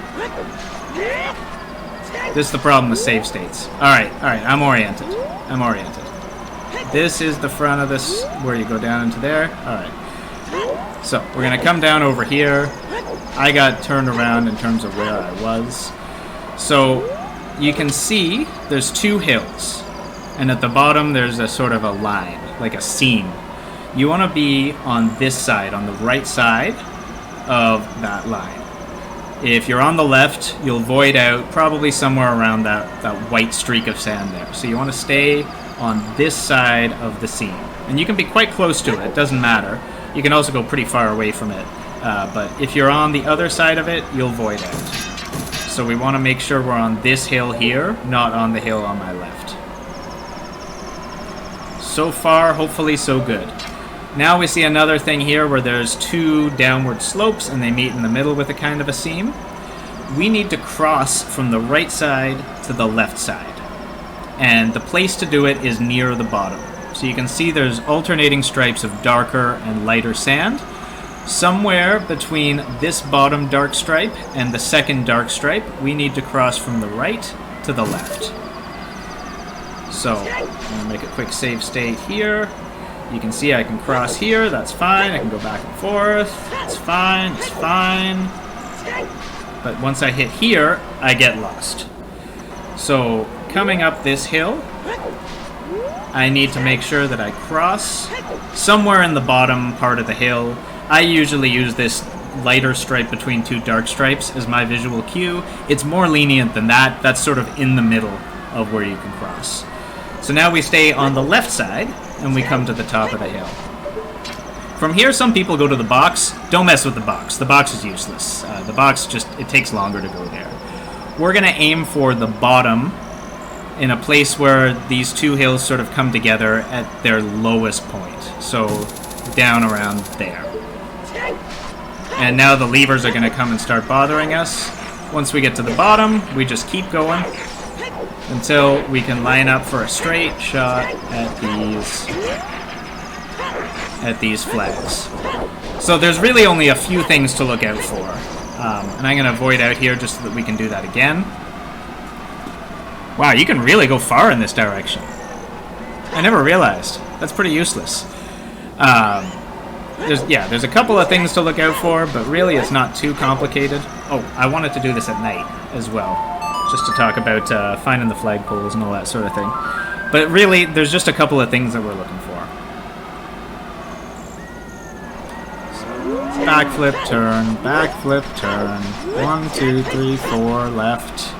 This is the problem with save states. Alright, I'm oriented. This is the front of this, where you go down into there. Alright. So, we're gonna come down over here. I got turned around in terms of where I was. So, you can see there's two hills. And at the bottom, there's a sort of a line, like a seam. You want to be on this side, on the right side of that line. If you're on the left, you'll void out probably somewhere around that white streak of sand there. So you want to stay on this side of the seam. And you can be quite close to it, it doesn't matter. You can also go pretty far away from it. But if you're on the other side of it, you'll void out. So we want to make sure we're on this hill here, not on the hill on my left. So far, hopefully so good. Now we see another thing here where there's two downward slopes and they meet in the middle with a kind of a seam. We need to cross from the right side to the left side. And the place to do it is near the bottom. So you can see there's alternating stripes of darker and lighter sand. Somewhere between this bottom dark stripe and the second dark stripe, we need to cross from the right to the left. So, I'm going to make a quick save state here. You can see I can cross here, that's fine. I can go back and forth, it's fine, it's fine. But once I hit here, I get lost. So, coming up this hill, I need to make sure that I cross somewhere in the bottom part of the hill. I usually use this lighter stripe between two dark stripes as my visual cue. It's more lenient than that. That's sort of in the middle of where you can cross. So now we stay on the left side, and we come to the top of the hill. From here, some people go to the box. Don't mess with the box. The box is useless. The box just, it takes longer to go there. We're going to aim for the bottom in a place where these two hills sort of come together at their lowest point. So down around there. And now the levers are going to come and start bothering us. Once we get to the bottom, we just keep going until we can line up for a straight shot at these flags. So there's really only a few things to look out for. And I'm going to void out here just so that we can do that again. Wow, you can really go far in this direction. I never realized. That's pretty useless. There's a couple of things to look out for, but really it's not too complicated. Oh, I wanted to do this at night as well, just to talk about finding the flagpoles and all that sort of thing. But really, there's just a couple of things that we're looking for. Backflip, turn, backflip, turn. 1, 2, 3, 4, left.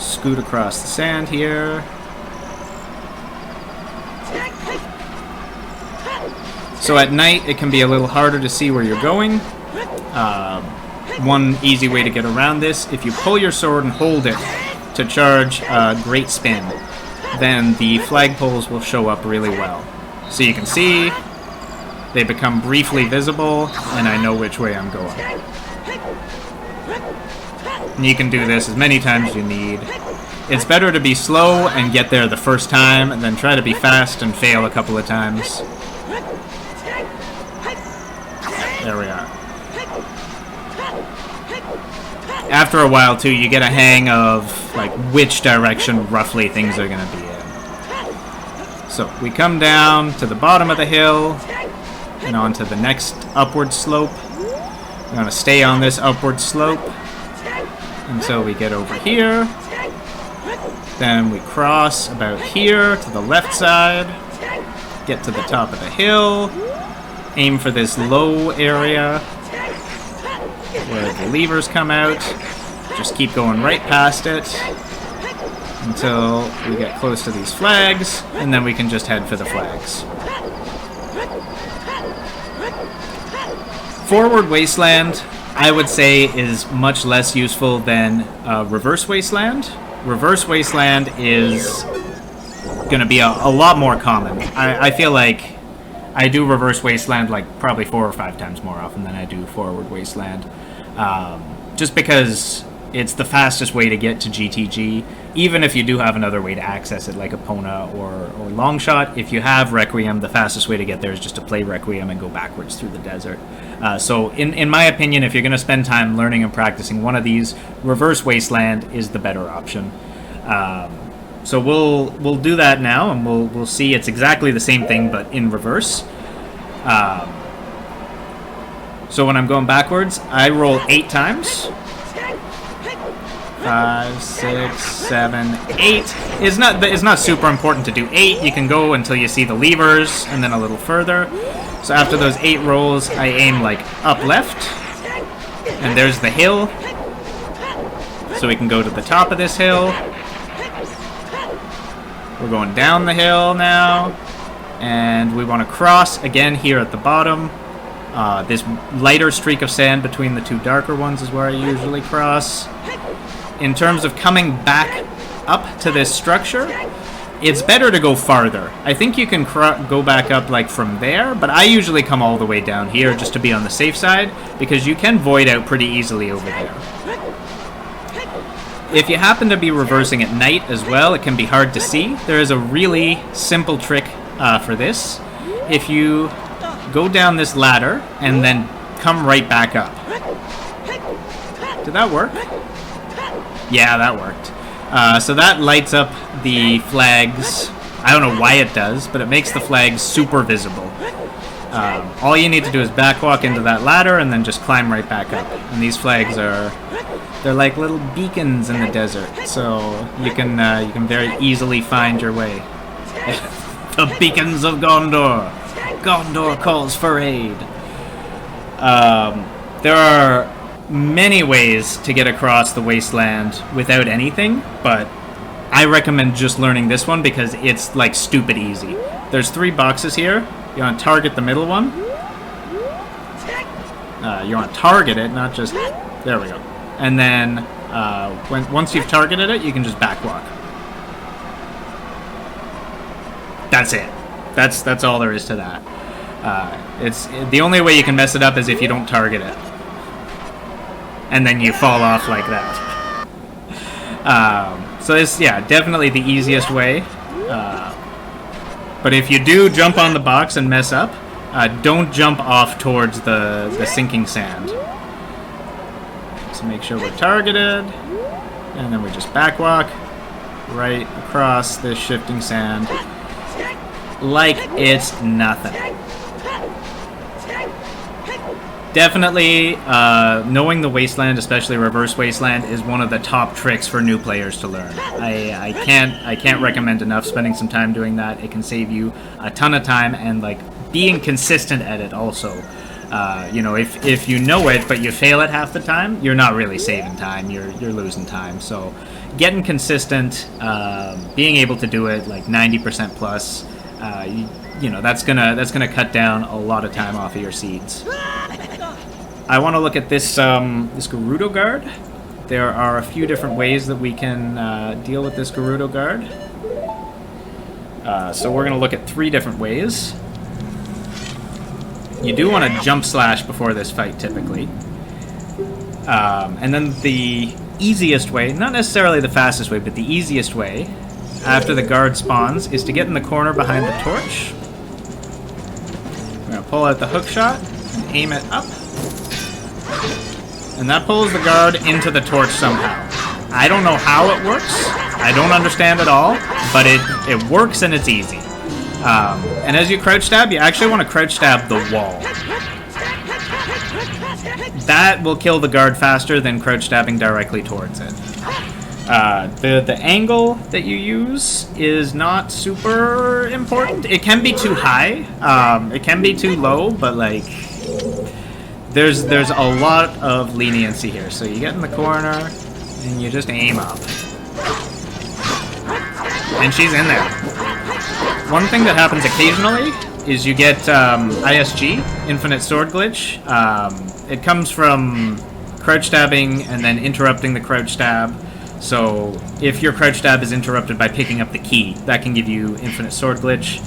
Scoot across the sand here. So at night, it can be a little harder to see where you're going. One easy way to get around this, if you pull your sword and hold it to charge a great spin, then the flagpoles will show up really well. So you can see they become briefly visible, and I know which way I'm going. And you can do this as many times as you need. It's better to be slow and get there the first time than try to be fast and fail a couple of times. There we are. After a while, too, you get a hang of like which direction roughly things are going to be in. So we come down to the bottom of the hill and onto the next upward slope. We're going to stay on this upward slope until we get over here. Then we cross about here to the left side, get to the top of the hill, aim for this low area where the levers come out. Just keep going right past it until we get close to these flags, and then we can just head for the flags. Forward Wasteland, I would say, is much less useful than Reverse Wasteland. Reverse Wasteland is going to be a lot more common. I feel like I do Reverse Wasteland like probably 4 or 5 times more often than I do Forward Wasteland. Just because it's the fastest way to get to GTG, even if you do have another way to access it, like Epona or Longshot. If you have Requiem, the fastest way to get there is just to play Requiem and go backwards through the desert. So in my opinion, if you're going to spend time learning and practicing one of these, Reverse Wasteland is the better option. So we'll do that now, and we'll see it's exactly the same thing, but in reverse. So when I'm going backwards, I roll 8 times. 5, 6, 7, 8. It's not super important to do 8. You can go until you see the levers, and then a little further. So after those 8 rolls, I aim like up left, and there's the hill. So we can go to the top of this hill. We're going down the hill now, and we want to cross again here at the bottom. This lighter streak of sand between the 2 darker ones is where I usually cross. In terms of coming back up to this structure, it's better to go farther. I think you can go back up like from there, but I usually come all the way down here just to be on the safe side, because you can void out pretty easily over there. If you happen to be reversing at night as well, it can be hard to see. There is a really simple trick for this. If you go down this ladder and then come right back up. Did that work? Yeah, that worked. So that lights up the flags. I don't know why it does, but it makes the flags super visible. All you need to do is backwalk into that ladder and then just climb right back up. And these flags they're like little beacons in the desert, so you can very easily find your way. The beacons of Gondor. Gondor calls for aid. There are many ways to get across the wasteland without anything, but I recommend just learning this one because it's like stupid easy. There's 3 boxes here. You want to target the middle one. You want to target it, not just... There we go. And then once you've targeted it, you can just backwalk. That's it. That's all there is to that. It's the only way you can mess it up is if you don't target it, and then you fall off like that. So this, yeah, definitely the easiest way. But if you do jump on the box and mess up, don't jump off towards the sinking sand. So make sure we're targeted, and then we just backwalk right across this shifting sand like it's nothing. Definitely, knowing the wasteland, especially Reverse Wasteland, is one of the top tricks for new players to learn. I can't recommend enough spending some time doing that. It can save you a ton of time, and like being consistent at it also. You know, if you know it but you fail it half the time, you're not really saving time. You're losing time. So, getting consistent, being able to do it like 90% plus. you know, that's gonna cut down a lot of time off of your seeds. I want to look at this this Gerudo guard. There are a few different ways that we can deal with this Gerudo guard. So we're gonna look at 3 different ways. You do want to jump slash before this fight, typically. And then the easiest way, not necessarily the fastest way, but the easiest way, after the guard spawns, is to get in the corner behind the torch. We're going to pull out the hookshot and aim it up. And that pulls the guard into the torch somehow. I don't know how it works. I don't understand at all, but it works and it's easy. And as you crouch stab, you actually want to crouch stab the wall. That will kill the guard faster than crouch stabbing directly towards it. The angle that you use is not super important. It can be too high. It can be too low, but like there's a lot of leniency here. So you get in the corner and you just aim up. And she's in there. One thing that happens occasionally is you get ISG, Infinite Sword Glitch. It comes from crouch stabbing and then interrupting the crouch stab. So if your crouch stab is interrupted by picking up the key, that can give you Infinite Sword Glitch.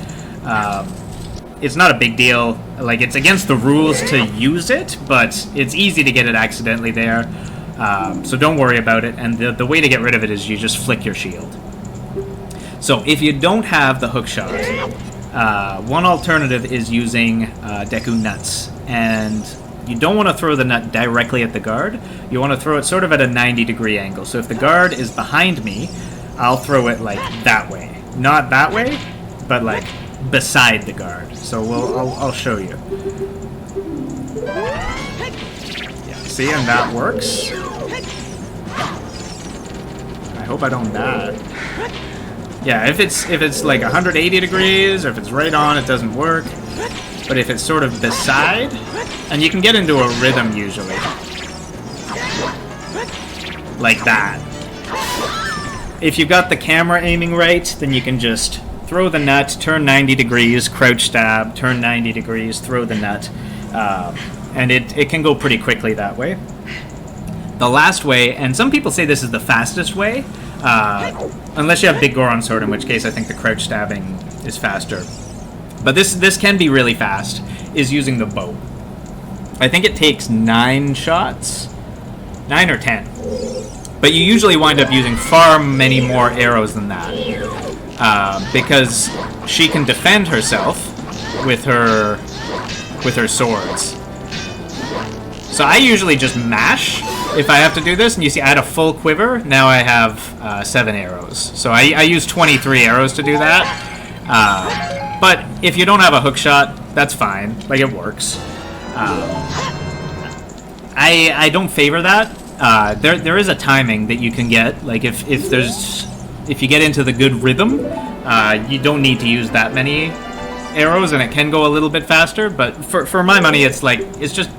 It's not a big deal. Like, it's against the rules to use it, but it's easy to get it accidentally there. So don't worry about it. And the way to get rid of it is you just flick your shield. So if you don't have the hookshot, one alternative is using Deku nuts. And you don't want to throw the nut directly at the guard. You want to throw it sort of at a 90-degree angle. So if the guard is behind me, I'll throw it like that way. Not that way, but like beside the guard. So I'll show you. Yeah, see, and that works. I hope I don't die. Yeah, if it's like 180 degrees, or if it's right on, it doesn't work. But if it's sort of beside, and you can get into a rhythm usually. Like that. If you got the camera aiming right, then you can just throw the nut, turn 90 degrees, crouch stab, turn 90 degrees, throw the nut. And it can go pretty quickly that way. The last way, and some people say this is the fastest way, unless you have Big Goron Sword, in which case I think the crouch stabbing is faster. But this can be really fast, is using the bow. I think it takes 9 shots. 9 or 10. But you usually wind up using far many more arrows than that. Because she can defend herself with her swords. So I usually just mash if I have to do this. And you see I had a full quiver. Now I have 7 arrows. So I use 23 arrows to do that. But if you don't have a hookshot, that's fine. Like, it works. I don't favor that. There is a timing that you can get. Like, if you get into the good rhythm, you don't need to use that many arrows, and it can go a little bit faster. But for my money, it's just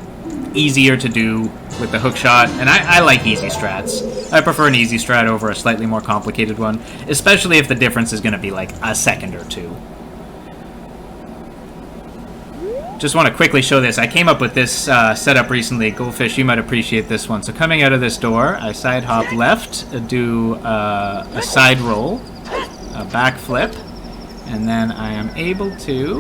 easier to do with the hookshot, and I like easy strats. I prefer an easy strat over a slightly more complicated one, especially if the difference is going to be like a second or two. Just want to quickly show this. I came up with this setup recently. Goldfish, you might appreciate this one. So coming out of this door, I side hop left, do a side roll, a back flip, and then I am able to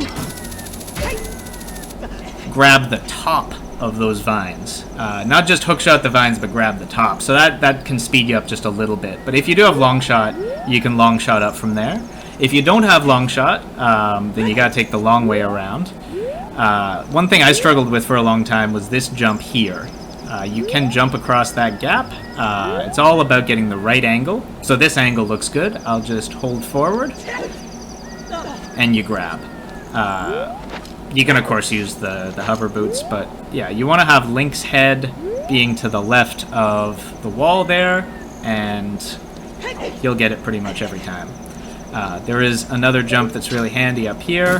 grab the top of those vines. Not just hookshot the vines, but grab the top. So that can speed you up just a little bit. But if you do have long shot, you can long shot up from there. If you don't have long shot, then you gotta take the long way around. One thing I struggled with for a long time was this jump here. You can jump across that gap. It's all about getting the right angle. So this angle looks good. I'll just hold forward, and you grab. You can, of course, use the hover boots, but yeah, you want to have Link's head being to the left of the wall there, and you'll get it pretty much every time. There is another jump that's really handy up here,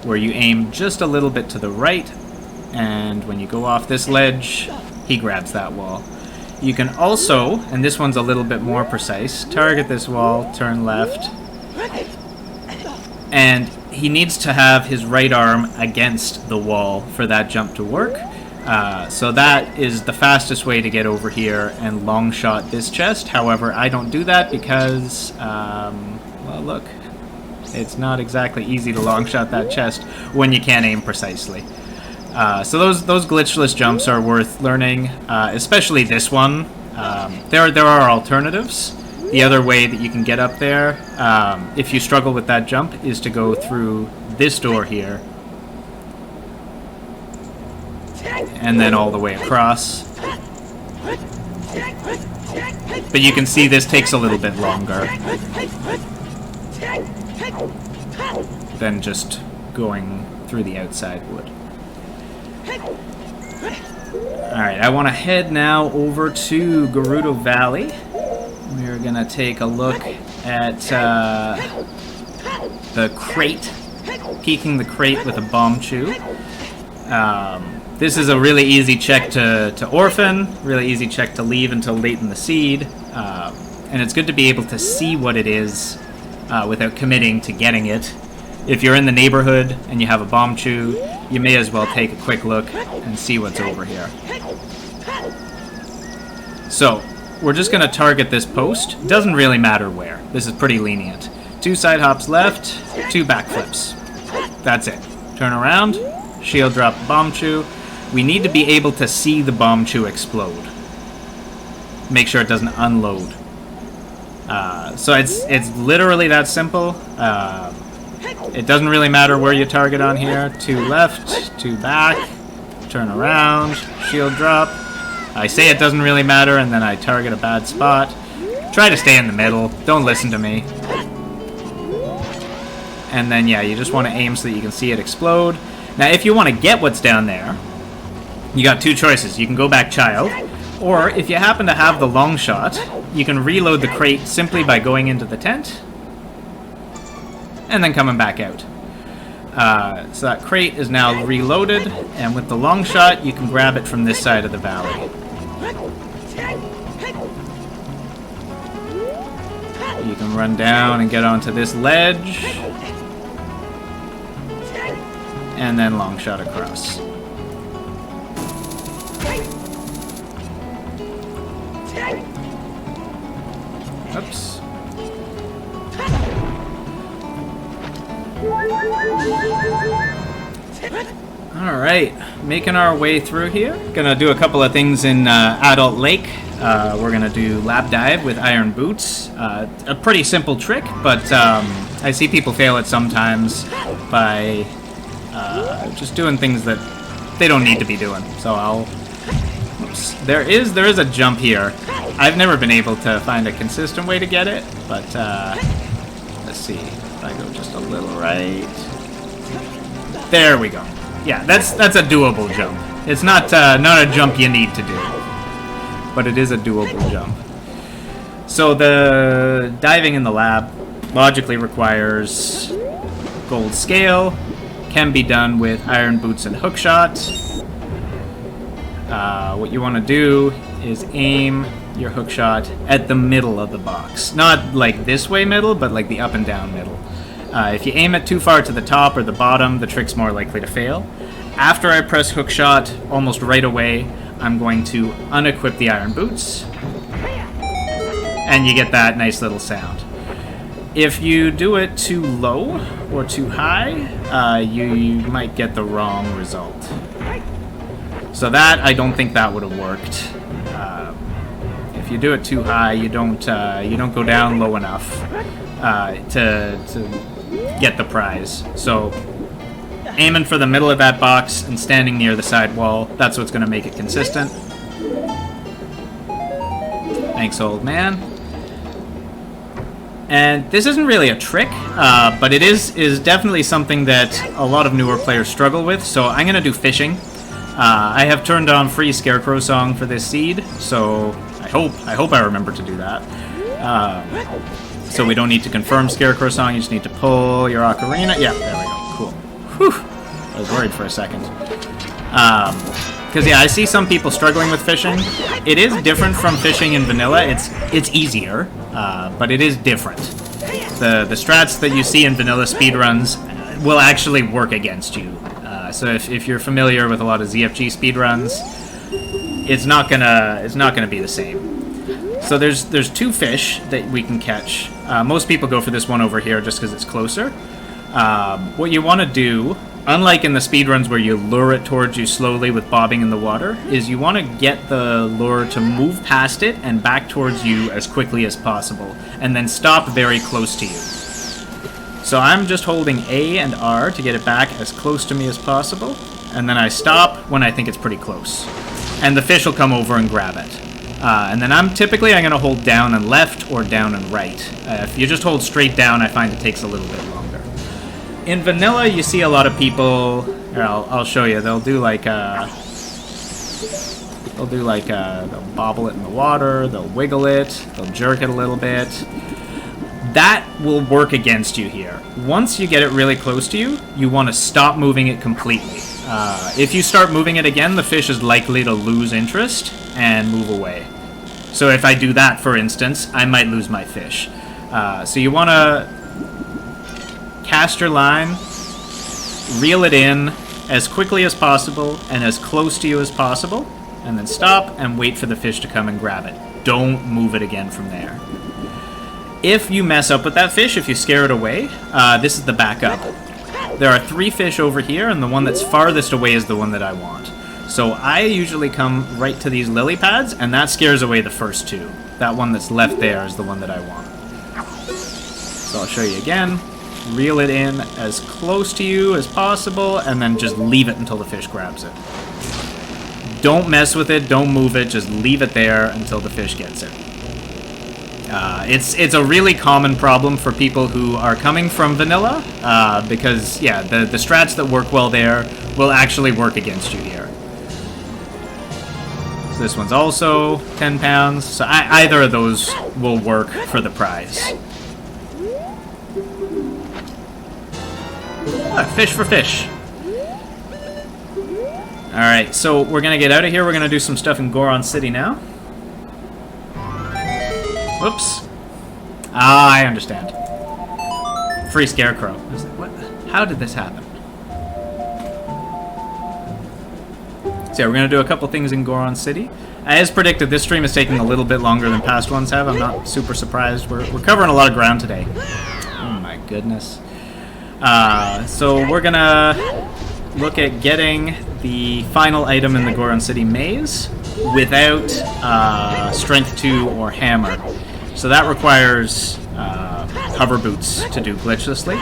where you aim just a little bit to the right, and when you go off this ledge, he grabs that wall. You can also, and this one's a little bit more precise, target this wall, turn left, And he needs to have his right arm against the wall for that jump to work. So that is the fastest way to get over here and long shot this chest. However, I don't do that because, well, look, it's not exactly easy to long shot that chest when you can't aim precisely. So those glitchless jumps are worth learning, especially this one. There are alternatives. The other way that you can get up there, if you struggle with that jump, is to go through this door here. And then all the way across. But you can see this takes a little bit longer than just going through the outside wood. Alright, I want to head now over to Gerudo Valley. We're going to take a look at the crate, peeking the crate with a bombchu. This is a really easy check to orphan, really easy check to leave until late in the seed, and it's good to be able to see what it is without committing to getting it. If you're in the neighborhood and you have a bombchu, you may as well take a quick look and see what's over here. So, we're just going to target this post. Doesn't really matter where. This is pretty lenient. 2 side hops left, 2 backflips. That's it. Turn around, shield drop bombchu. We need to be able to see the bombchu explode. Make sure it doesn't unload. So it's literally that simple. It doesn't really matter where you target on here. 2 left, 2 back, turn around, shield drop. I say it doesn't really matter, and then I target a bad spot. Try to stay in the middle. Don't listen to me. And then, yeah, you just want to aim so that you can see it explode. Now, if you want to get what's down there, you got 2 choices. You can go back child, or if you happen to have the long shot, you can reload the crate simply by going into the tent and then coming back out. So that crate is now reloaded, and with the long shot, you can grab it from this side of the valley. You can run down and get onto this ledge, and then long shot across. Oops. Alright, making our way through here. Gonna do a couple of things in Adult Lake. We're gonna do lap dive with iron boots. A pretty simple trick, but I see people fail it sometimes by just doing things that they don't need to be doing. So I'll... Oops. There is a jump here. I've never been able to find a consistent way to get it, but let's see. If I go just a little right... There we go. Yeah, that's a doable jump. It's not a jump you need to do, but it is a doable jump. So the diving in the lab logically requires gold scale, can be done with iron boots and hookshot. What you want to do is aim your hookshot at the middle of the box. Not like this way middle, but like the up and down middle. If you aim it too far to the top or the bottom, the trick's more likely to fail. After I press hookshot, almost right away, I'm going to unequip the iron boots, and you get that nice little sound. If you do it too low or too high, you might get the wrong result. So that, I don't think that would have worked. If you do it too high, you don't go down low enough to get the prize. So aiming for the middle of that box and standing near the side wall, that's what's going to make it consistent. Thanks, old man. And this isn't really a trick, but it is definitely something that a lot of newer players struggle with, so I'm going to do fishing. I have turned on free Scarecrow Song for this seed, so I hope I remember to do that. So we don't need to confirm Scarecrow Song, you just need to pull your ocarina. Yeah, there we go. Cool. Whew. I was worried for a second. Because, yeah, I see some people struggling with fishing. It is different from fishing in vanilla. It's easier, but it is different. the strats that you see in vanilla speedruns will actually work against you. So if you're familiar with a lot of ZFG speedruns, it's not gonna be the same. So there's 2 fish that we can catch. Most people go for this one over here just because it's closer. What you want to do, unlike in the speedruns where you lure it towards you slowly with bobbing in the water, is you want to get the lure to move past it and back towards you as quickly as possible, and then stop very close to you. So I'm just holding A and R to get it back as close to me as possible, and then I stop when I think it's pretty close. And the fish will come over and grab it. And then I'm going to hold down and left or down and right. If you just hold straight down, I find it takes a little bit longer. In vanilla, you see a lot of people. Here, I'll show you. They'll bobble it in the water. They'll wiggle it. They'll jerk it a little bit. That will work against you here. Once you get it really close to you, you want to stop moving it completely. If you start moving it again, the fish is likely to lose interest and move away. So if I do that, for instance, I might lose my fish. So you want to cast your line, reel it in as quickly as possible and as close to you as possible, and then stop and wait for the fish to come and grab it. Don't move it again from there. If you mess up with that fish, if you scare it away, this is the backup. There are 3 fish over here, and the one that's farthest away is the one that I want. So I usually come right to these lily pads, and that scares away the first 2. That one that's left there is the one that I want. So I'll show you again. Reel it in as close to you as possible, and then just leave it until the fish grabs it. Don't mess with it, don't move it, just leave it there until the fish gets it. It's a really common problem for people who are coming from vanilla, because, yeah, the strats that work well there will actually work against you here. So this one's also 10 pounds, so either of those will work for the prize. Fish for fish. Alright, so we're gonna get out of here. We're gonna do some stuff in Goron City now. Whoops. Ah, I understand. Free scarecrow. What? How did this happen? So yeah, we're gonna do a couple things in Goron City. As predicted, this stream is taking a little bit longer than past ones have. I'm not super surprised. We're covering a lot of ground today. Oh my goodness. So we're gonna look at getting the final item in the Goron City maze without Strength 2 or Hammer. So that requires hover boots to do glitchlessly.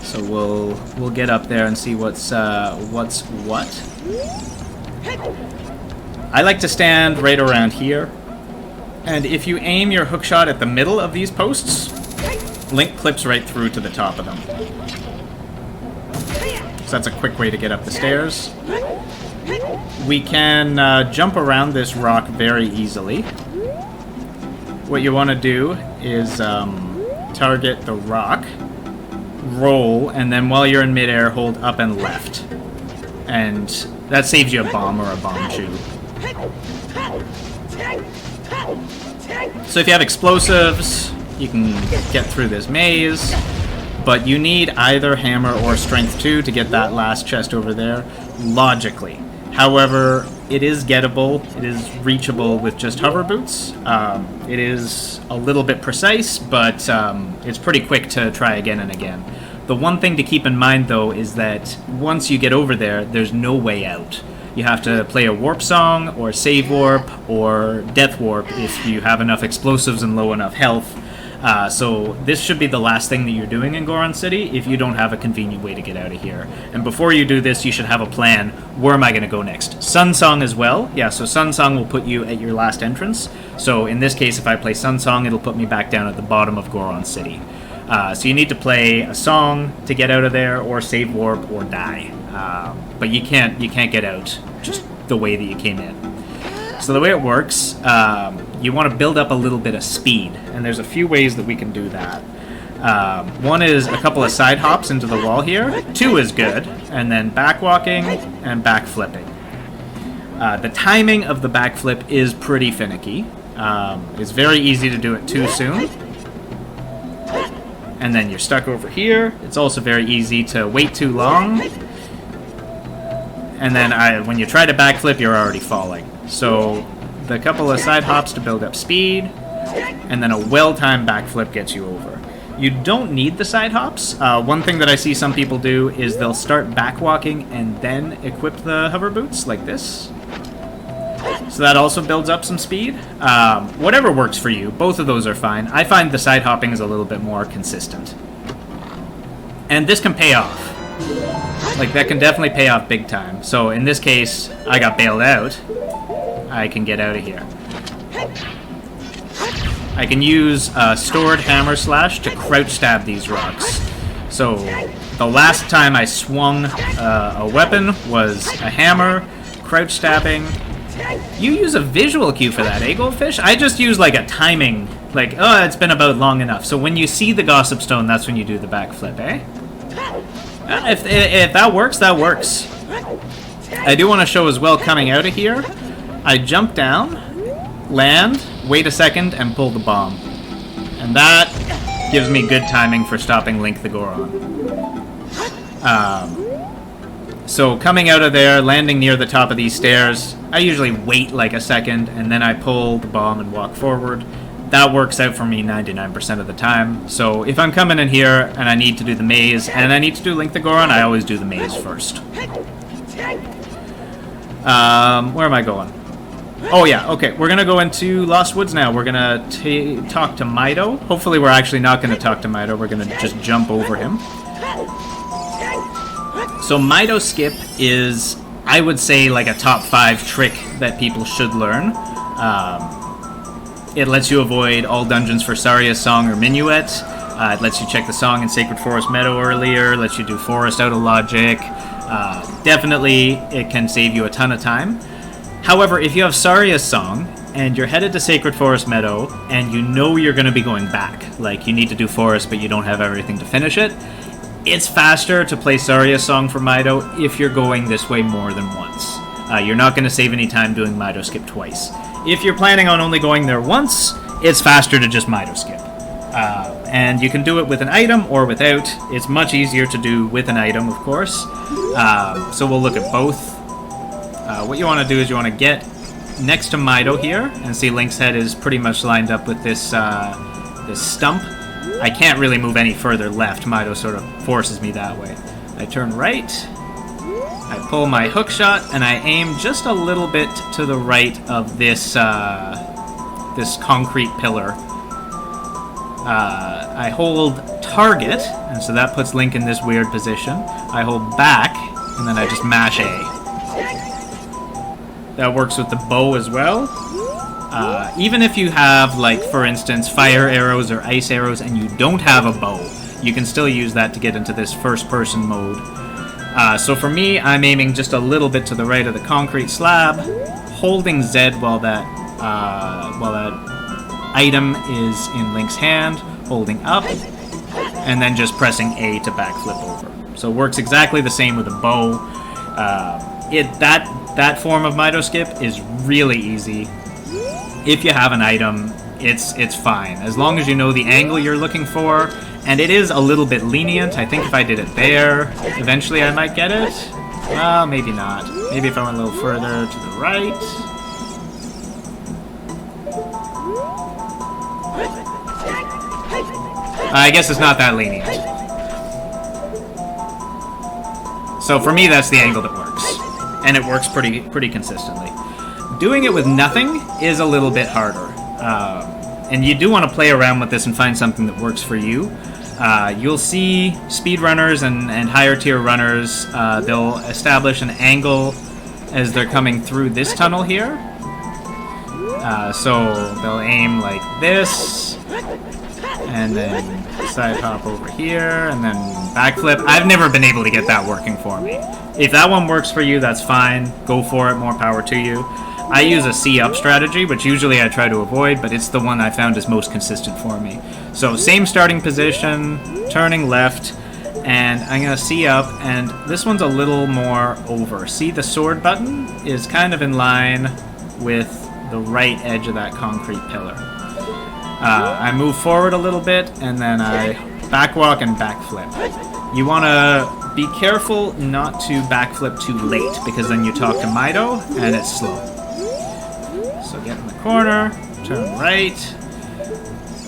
So we'll get up there and see what's what. I like to stand right around here. And if you aim your hookshot at the middle of these posts, Link clips right through to the top of them. So that's a quick way to get up the stairs. We can jump around this rock very easily. What you want to do is target the rock, roll, and then while you're in midair, hold up and left. And that saves you a bomb or a bombchu. So if you have explosives, you can get through this maze, but you need either Hammer or Strength 2 to get that last chest over there, logically. However, it is gettable, it is reachable with just hover boots. It is a little bit precise, but it's pretty quick to try again and again. The one thing to keep in mind, though, is that once you get over there, there's no way out. You have to play a warp song, or save warp, or death warp if you have enough explosives and low enough health. So this should be the last thing that you're doing in Goron City if you don't have a convenient way to get out of here. And before you do this, you should have a plan. Where am I going to go next? Sun Song as well. Yeah, so Sun Song will put you at your last entrance. So in this case, if I play Sun Song, it'll put me back down at the bottom of Goron City. So you need to play a song to get out of there, or save warp, or die. But you can't get out just the way that you came in. So the way it works, you want to build up a little bit of speed, and there's a few ways that we can do that. One is a couple of side hops into the wall here. 2 is good, and then back walking and back flipping. The timing of the backflip is pretty finicky. It's very easy to do it too soon. And then you're stuck over here. It's also very easy to wait too long. And then when you try to backflip, you're already falling. So the couple of side hops to build up speed, and then a well-timed backflip gets you over. You don't need the side hops. One thing that I see some people do is they'll start backwalking and then equip the hover boots like this. So that also builds up some speed. Whatever works for you. Both of those are fine. I find the side hopping is a little bit more consistent. And this can pay off. Like, that can definitely pay off big time. So in this case, I got bailed out. I can get out of here. I can use stored hammer slash to crouch stab these rocks. So the last time I swung a weapon was a hammer, crouch stabbing. You use a visual cue for that, eh, Goldfish? I just use like a timing, like, oh, it's been about long enough. So when you see the gossip stone, that's when you do the backflip, eh? If that works, that works. I do want to show as well coming out of here. I jump down, land, wait a second, and pull the bomb. And that gives me good timing for stopping Link the Goron. So coming out of there, landing near the top of these stairs, I usually wait like a second, and then I pull the bomb and walk forward. That works out for me 99% of the time. So if I'm coming in here and I need to do the maze and I need to do Link the Goron, I always do the maze first. Where am I going? Oh yeah, okay, we're gonna go into Lost Woods now. We're gonna talk to Mido. Hopefully we're actually not gonna talk to Mido, we're gonna just jump over him. So Mido Skip is, I would say, like a top 5 trick that people should learn. It lets you avoid all dungeons for Saria's Song or Minuet. It lets you check the song in Sacred Forest Meadow earlier, lets you do Forest out of logic. Definitely, it can save you a ton of time. However, if you have Saria's Song, and you're headed to Sacred Forest Meadow, and you know you're going to be going back, like you need to do Forest but you don't have everything to finish it, it's faster to play Saria's Song for Mido if you're going this way more than once. You're not going to save any time doing Mido Skip twice. If you're planning on only going there once, it's faster to just Mido Skip. And you can do it with an item or without. It's much easier to do with an item, of course. So we'll look at both. What you want to do is you want to get next to Mido here, and see Link's head is pretty much lined up with this, this stump. I can't really move any further left. Mido sort of forces me that way. I turn right. I pull my hook shot, and I aim just a little bit to the right of this, this concrete pillar. I hold target, and so that puts Link in this weird position. I hold back, and then I just mash A. That works with the bow as well. Even if you have, like, for instance, fire arrows or ice arrows and you don't have a bow, you can still use that to get into this first-person mode. So for me, I'm aiming just a little bit to the right of the concrete slab, holding Z while that item is in Link's hand, holding up, and then just pressing A to backflip over. So it works exactly the same with a bow. That form of Mido Skip is really easy. If you have an item, it's fine. As long as you know the angle you're looking for, and it is a little bit lenient. I think if I did it there, eventually I might get it. Well, maybe not. Maybe if I went a little further to the right. I guess it's not that lenient. So for me, that's the angle that works. And it works pretty consistently. Doing it with nothing is a little bit harder. And you do want to play around with this and find something that works for you. You'll see speedrunners and higher tier runners, they'll establish an angle as they're coming through this tunnel here. So they'll aim like this, and then side hop over here, and then backflip. I've never been able to get that working for me. If that one works for you, that's fine. Go for it, more power to you. I use a C-up strategy, which usually I try to avoid, but it's the one I found is most consistent for me. So same starting position, turning left, and I'm going to see up, and this one's a little more over. See, the sword button is kind of in line with the right edge of that concrete pillar. I move forward a little bit, and then I backwalk and backflip. You want to be careful not to backflip too late, because then you talk to Mido, and it's slow. So get in the corner, turn right,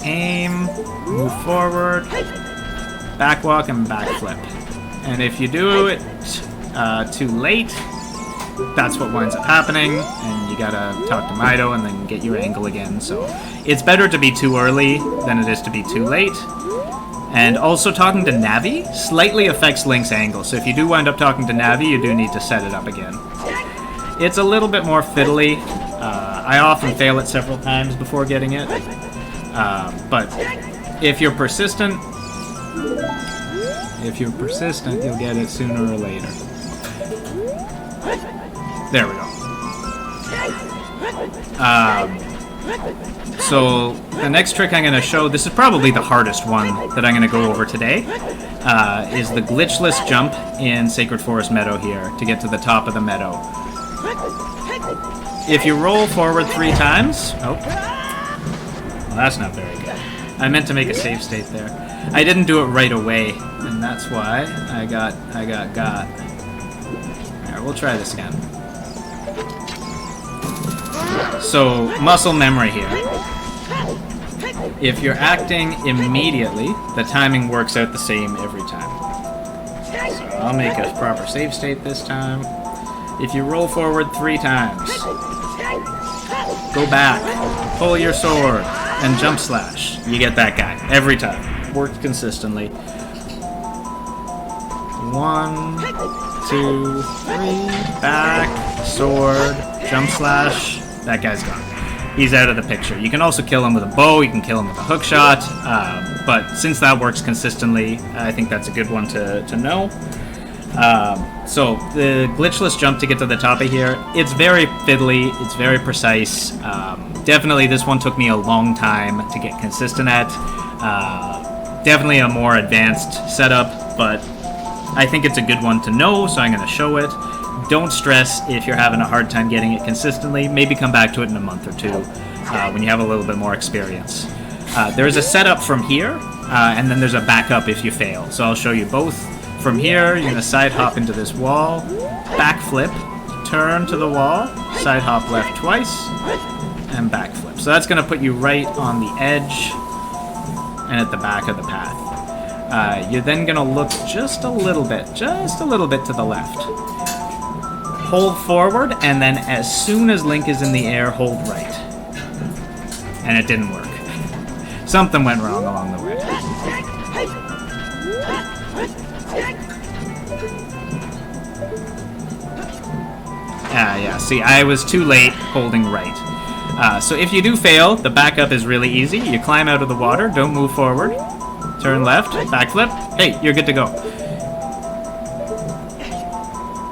aim, move forward, backwalk and backflip. And if you do it too late, that's what winds up happening, and you gotta talk to Mido and then get your angle again. So it's better to be too early than it is to be too late. And also talking to Navi slightly affects Link's angle, so if you do wind up talking to Navi, you do need to set it up again. It's a little bit more fiddly. I often fail it several times before getting it. But if you're persistent, you'll get it sooner or later. There we go. So the next trick I'm going to show, this is probably the hardest one that I'm going to go over today, is the Glitchless Jump in Sacred Forest Meadow here to get to the top of the meadow. If you roll forward 3 times... Oh. Well, that's not very good. I meant to make a save state there. I didn't do it right away, and that's why I got. Alright, we'll try this again. So, muscle memory here. If you're acting immediately, the timing works out the same every time. So I'll make a proper save state this time. If you roll forward 3 times, go back, pull your sword, and jump slash. You get that guy every time. Worked consistently. 1, 2, 3, back, sword, jump slash. That guy's gone. He's out of the picture. You can also kill him with a bow, you can kill him with a hook shot, but since that works consistently, I think that's a good one to know. So the glitchless jump to get to the top of here, it's very fiddly, it's very precise. Definitely this one took me a long time to get consistent at. Definitely a more advanced setup, but I think it's a good one to know, so I'm going to show it. Don't stress if you're having a hard time getting it consistently. Maybe come back to it in a month or 2 when you have a little bit more experience. There's a setup from here, and then there's a backup if you fail. So I'll show you both. From here, you're going to side hop into this wall, backflip, turn to the wall, side hop left twice, and backflip. So that's going to put you right on the edge and at the back of the path. You're then going to look just a little bit to the left. Hold forward, and then as soon as Link is in the air, hold right. And it didn't work. Something went wrong along the way. Yeah, see, I was too late holding right. So if you do fail, the backup is really easy. You climb out of the water, don't move forward, turn left, backflip. Hey, you're good to go.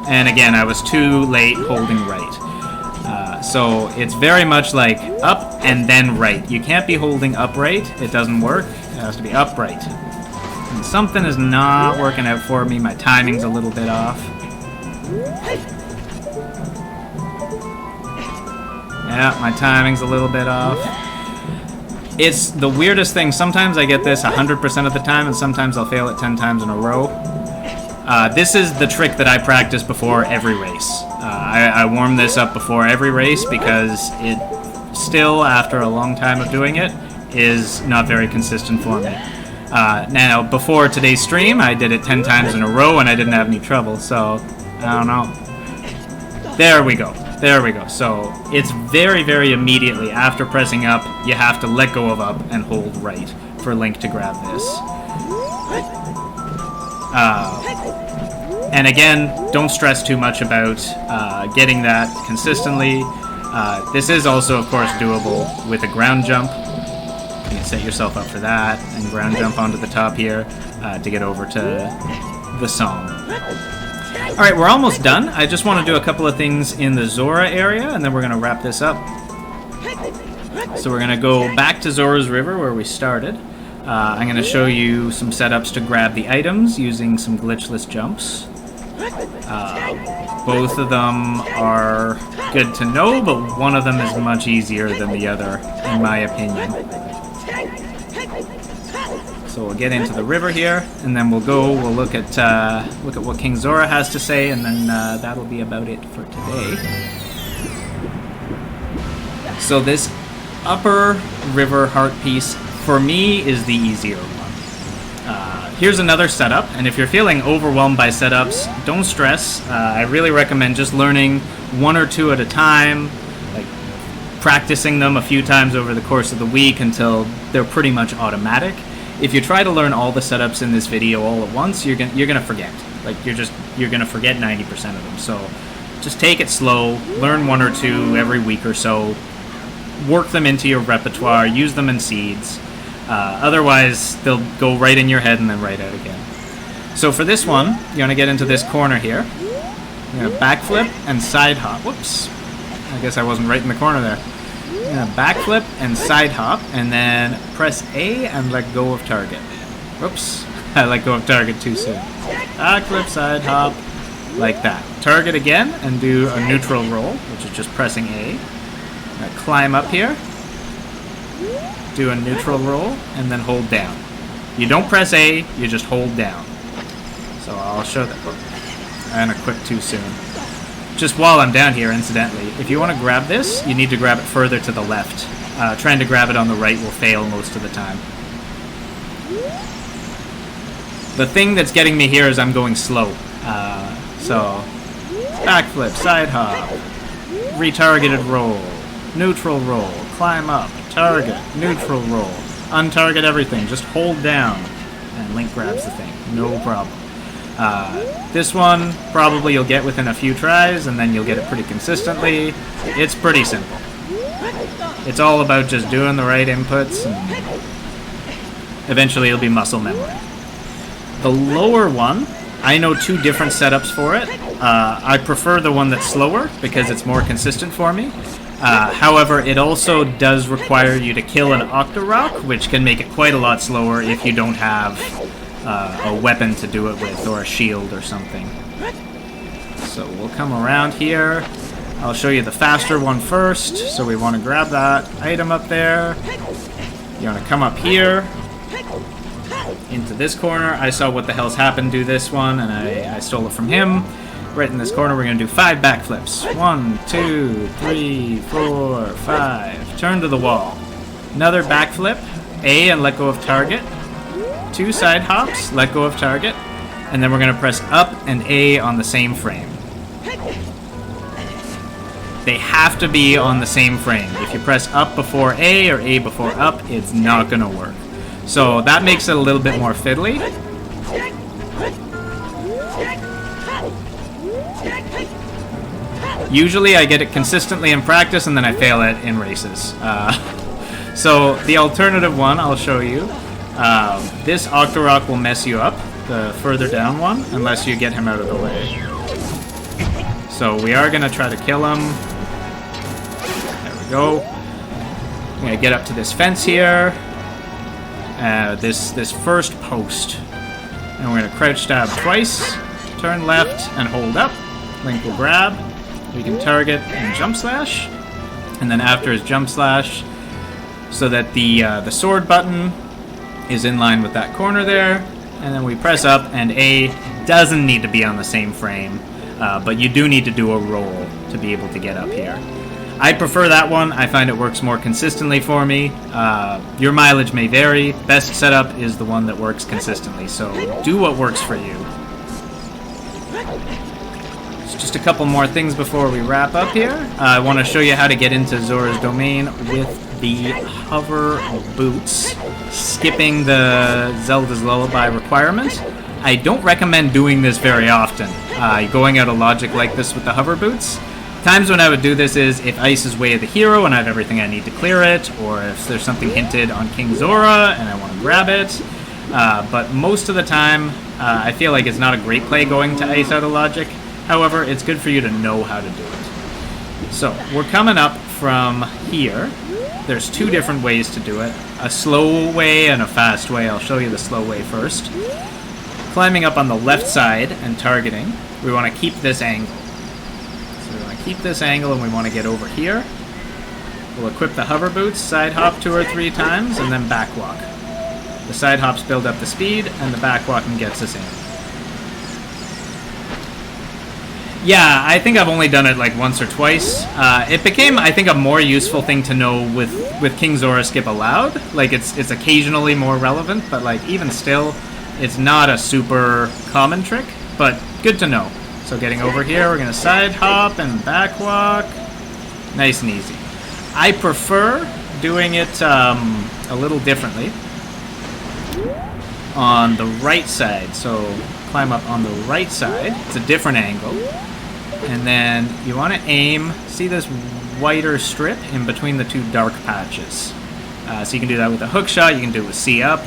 And again, I was too late holding right. So it's very much like up and then right. You can't be holding upright. It doesn't work. It has to be upright. And something is not working out for me. My timing's a little bit off. Yeah, my timing's a little bit off. It's the weirdest thing. Sometimes I get this 100% of the time, and sometimes I'll fail it 10 times in a row. This is the trick that I practice before every race. I warm this up before every race because it still, after a long time of doing it, is not very consistent for me. Now, before today's stream, I did it 10 times in a row and I didn't have any trouble, so I don't know. There we go. There we go. So it's very, very immediately after pressing up, you have to let go of up and hold right for Link to grab this. And again, don't stress too much about getting that consistently. This is also, of course, doable with a ground jump. You can set yourself up for that and ground jump onto the top here to get over to the song. Alright, we're almost done. I just want to do a couple of things in the Zora area, and then we're going to wrap this up. So we're going to go back to Zora's River where we started. I'm going to show you some setups to grab the items using some glitchless jumps. Both of them are good to know, but one of them is much easier than the other, in my opinion. So we'll get into the river here, and then we'll look at what King Zora has to say, and then that'll be about it for today. So this upper river heart piece, for me, is the easier one. Here's another setup, and if you're feeling overwhelmed by setups, don't stress. I really recommend just learning one or two at a time, like practicing them a few times over the course of the week until they're pretty much automatic. If you try to learn all the setups in this video all at once, you're gonna forget. Like you're gonna forget 90% of them. So just take it slow, learn one or two every week or so, work them into your repertoire, use them in seeds. Otherwise, they'll go right in your head and then right out again. So for this one, you're going to get into this corner here. You're going to backflip and side hop. Whoops. I guess I wasn't right in the corner there. You're going to backflip and side hop, and then press A and let go of target. Whoops. I let go of target too soon. Backflip, side hop, like that. Target again and do a neutral roll, which is just pressing A. Now climb up here. Do a neutral roll, and then hold down. You don't press A, you just hold down. So I'll show that. And I quit too soon. Just while I'm down here, incidentally, if you want to grab this, you need to grab it further to the left. Trying to grab it on the right will fail most of the time. The thing that's getting me here is I'm going slow. So, backflip, side hop, retargeted roll, neutral roll, climb up, target, neutral roll, untarget everything, just hold down, and Link grabs the thing, no problem. This one, probably you'll get within a few tries, and then you'll get it pretty consistently. It's pretty simple. It's all about just doing the right inputs, and eventually it'll be muscle memory. The lower one, I know two different setups for it. I prefer the one that's slower, because it's more consistent for me. However, it also does require you to kill an Octorok, which can make it quite a lot slower if you don't have a weapon to do it with, or a shield or something. So we'll come around here. I'll show you the faster one first. So we want to grab that item up there. You want to come up here into this corner. I saw What the Hell's Happened do this one, and I stole it from him. Right in this corner, we're going to do 5 backflips. 1, 2, 3, 4, 5. Turn to the wall. Another backflip. A and let go of target. 2 side hops, let go of target. And then we're going to press up and A on the same frame. They have to be on the same frame. If you press up before A or A before up, it's not going to work. So that makes it a little bit more fiddly. Usually I get it consistently in practice, and then I fail it in races. So the alternative one I'll show you. This Octorok will mess you up, the further down one, unless you get him out of the way. So we are going to try to kill him. There we go. I'm going to get up to this fence here. This first post. And we're going to crouch stab twice, turn left, and hold up. Link will grab. We can target and jump slash, and then after his jump slash, so that the sword button is in line with that corner there, and then we press up, and A doesn't need to be on the same frame, but you do need to do a roll to be able to get up here. I prefer that one. I find it works more consistently for me. Your mileage may vary. Best setup is the one that works consistently, so do what works for you. Just a couple more things before we wrap up here. I want to show you how to get into Zora's domain with the hover boots, skipping the Zelda's Lullaby requirement. I don't recommend doing this very often, going out of logic like this with the hover boots. Times when I would do this is if Ice is way of the hero and I have everything I need to clear it, or if there's something hinted on King Zora and I want to grab it. But most of the time, I feel like it's not a great play going to Ice out of logic. However, it's good for you to know how to do it. So, we're coming up from here. There's two different ways to do it. A slow way and a fast way. I'll show you the slow way first. Climbing up on the left side and targeting, we want to keep this angle. So we want to keep this angle and we want to get over here. We'll equip the hover boots, side hop 2 or 3 times, and then back walk. The side hops build up the speed, and the back walking gets us in. Yeah, I think I've only done it like once or twice. It became, I think, a more useful thing to know with King Zora Skip allowed. Like, it's occasionally more relevant, but like even still, it's not a super common trick, but good to know. So getting over here, we're gonna side hop and back walk. Nice and easy. I prefer doing it a little differently on the right side. So climb up on the right side. It's a different angle. And then you want to aim, see this whiter strip in between the 2 dark patches. So you can do that with a hook shot, you can do it with C up.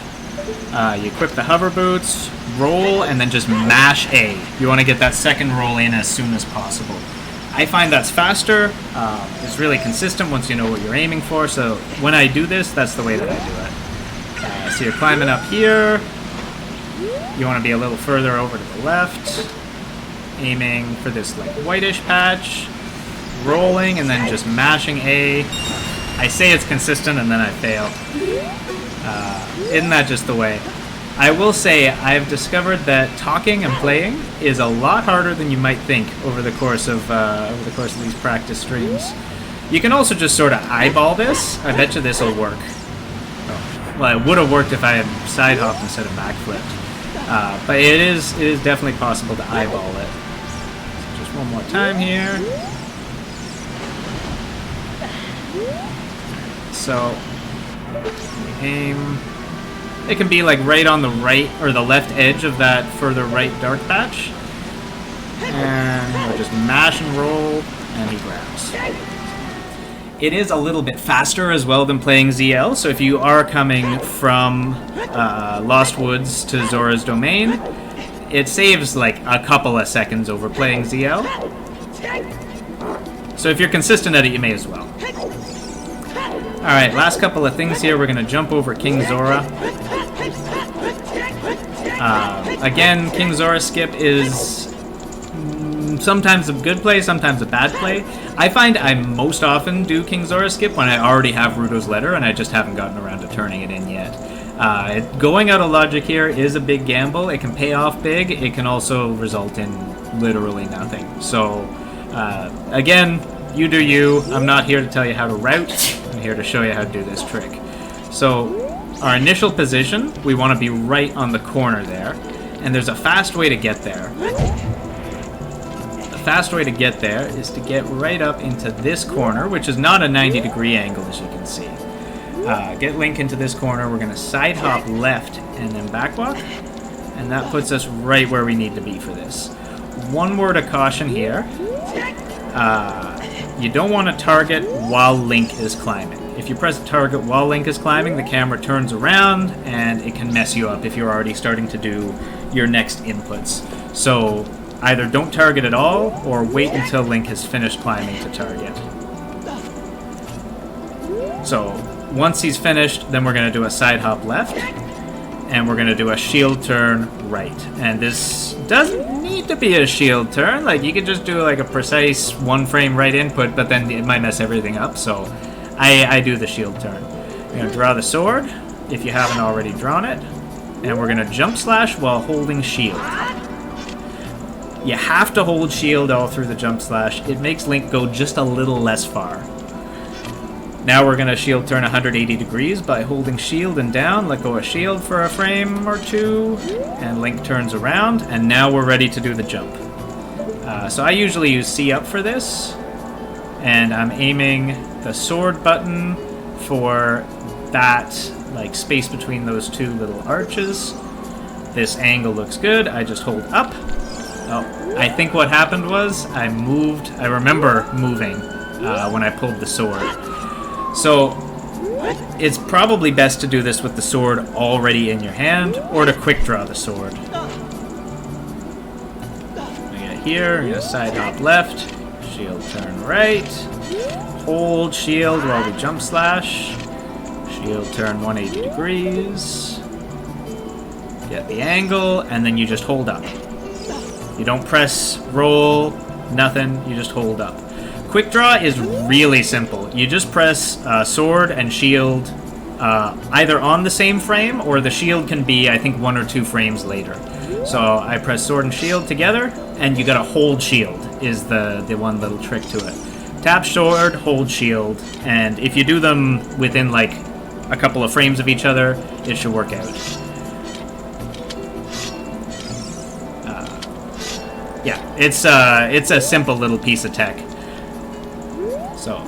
You equip the hover boots, roll, and then just mash A. You want to get that second roll in as soon as possible. I find that's faster, it's really consistent once you know what you're aiming for, so when I do this, that's the way that I do it. So you're climbing up here, you want to be a little further over to the left, aiming for this like whitish patch, rolling, and then just mashing A. I say it's consistent and then I fail. Isn't that just the way? I will say I've discovered that talking and playing is a lot harder than you might think over the course of these practice streams. You can also just sort of eyeball this. I bet you this will work. Oh, well, it would have worked if I had side hopped instead of backflipped. But it is definitely possible to eyeball it. So just one more time here. So aim. It can be like right on the right or the left edge of that further right dark patch. And we'll just mash and roll, and he grabs. It is a little bit faster as well than playing ZL, so if you are coming from Lost Woods to Zora's Domain, it saves like a couple of seconds over playing ZL. So if you're consistent at it, you may as well. Alright, last couple of things here. We're going to jump over King Zora. Again, King Zora Skip is sometimes a good play, sometimes a bad play. I find I most often do King Zora Skip when I already have Rudo's Letter and I just haven't gotten around to turning it in yet. Going out of logic here is a big gamble. It can pay off big. It can also result in literally nothing. So, again, you do you. I'm not here to tell you how to route. I'm here to show you how to do this trick. So, our initial position, we want to be right on the corner there. And there's a fast way to get there. The fast way to get there is to get right up into this corner, which is not a 90-degree angle, as you can see. Get Link into this corner. We're going to side hop left and then back walk. And that puts us right where we need to be for this. One word of caution here. You don't want to target while Link is climbing. If you press target while Link is climbing, the camera turns around and it can mess you up if you're already starting to do your next inputs. So either don't target at all or wait until Link has finished climbing to target. So once he's finished, then we're going to do a side hop left and we're going to do a shield turn right. And this doesn't need to be a shield turn. Like, you could just do like a precise 1 frame right input, but then it might mess everything up. So I do the shield turn. We're going to draw the sword if you haven't already drawn it. And we're going to jump slash while holding shield. You have to hold shield all through the jump slash. It makes Link go just a little less far. Now we're going to shield turn 180 degrees by holding shield and down. Let go of shield for a frame or two. And Link turns around. And now we're ready to do the jump. So I usually use C up for this. And I'm aiming the sword button for that like space between those 2 little arches. This angle looks good. I just hold up. Oh, I think what happened was I remember moving when I pulled the sword. So it's probably best to do this with the sword already in your hand or to quick draw the sword. We get here, we're going to side hop left, Shield turn right. Hold shield while we jump slash. Shield turn 180 degrees. Get the angle, and then you just hold up. You don't press, roll, nothing, you just hold up. Quick draw is really simple. You just press sword and shield either on the same frame, or the shield can be, I think, 1 or 2 frames later. So I press sword and shield together, and you gotta hold shield is the one little trick to it. Tap sword, hold shield, and if you do them within like a couple of frames of each other, it should work out. Yeah, it's a simple little piece of tech. So,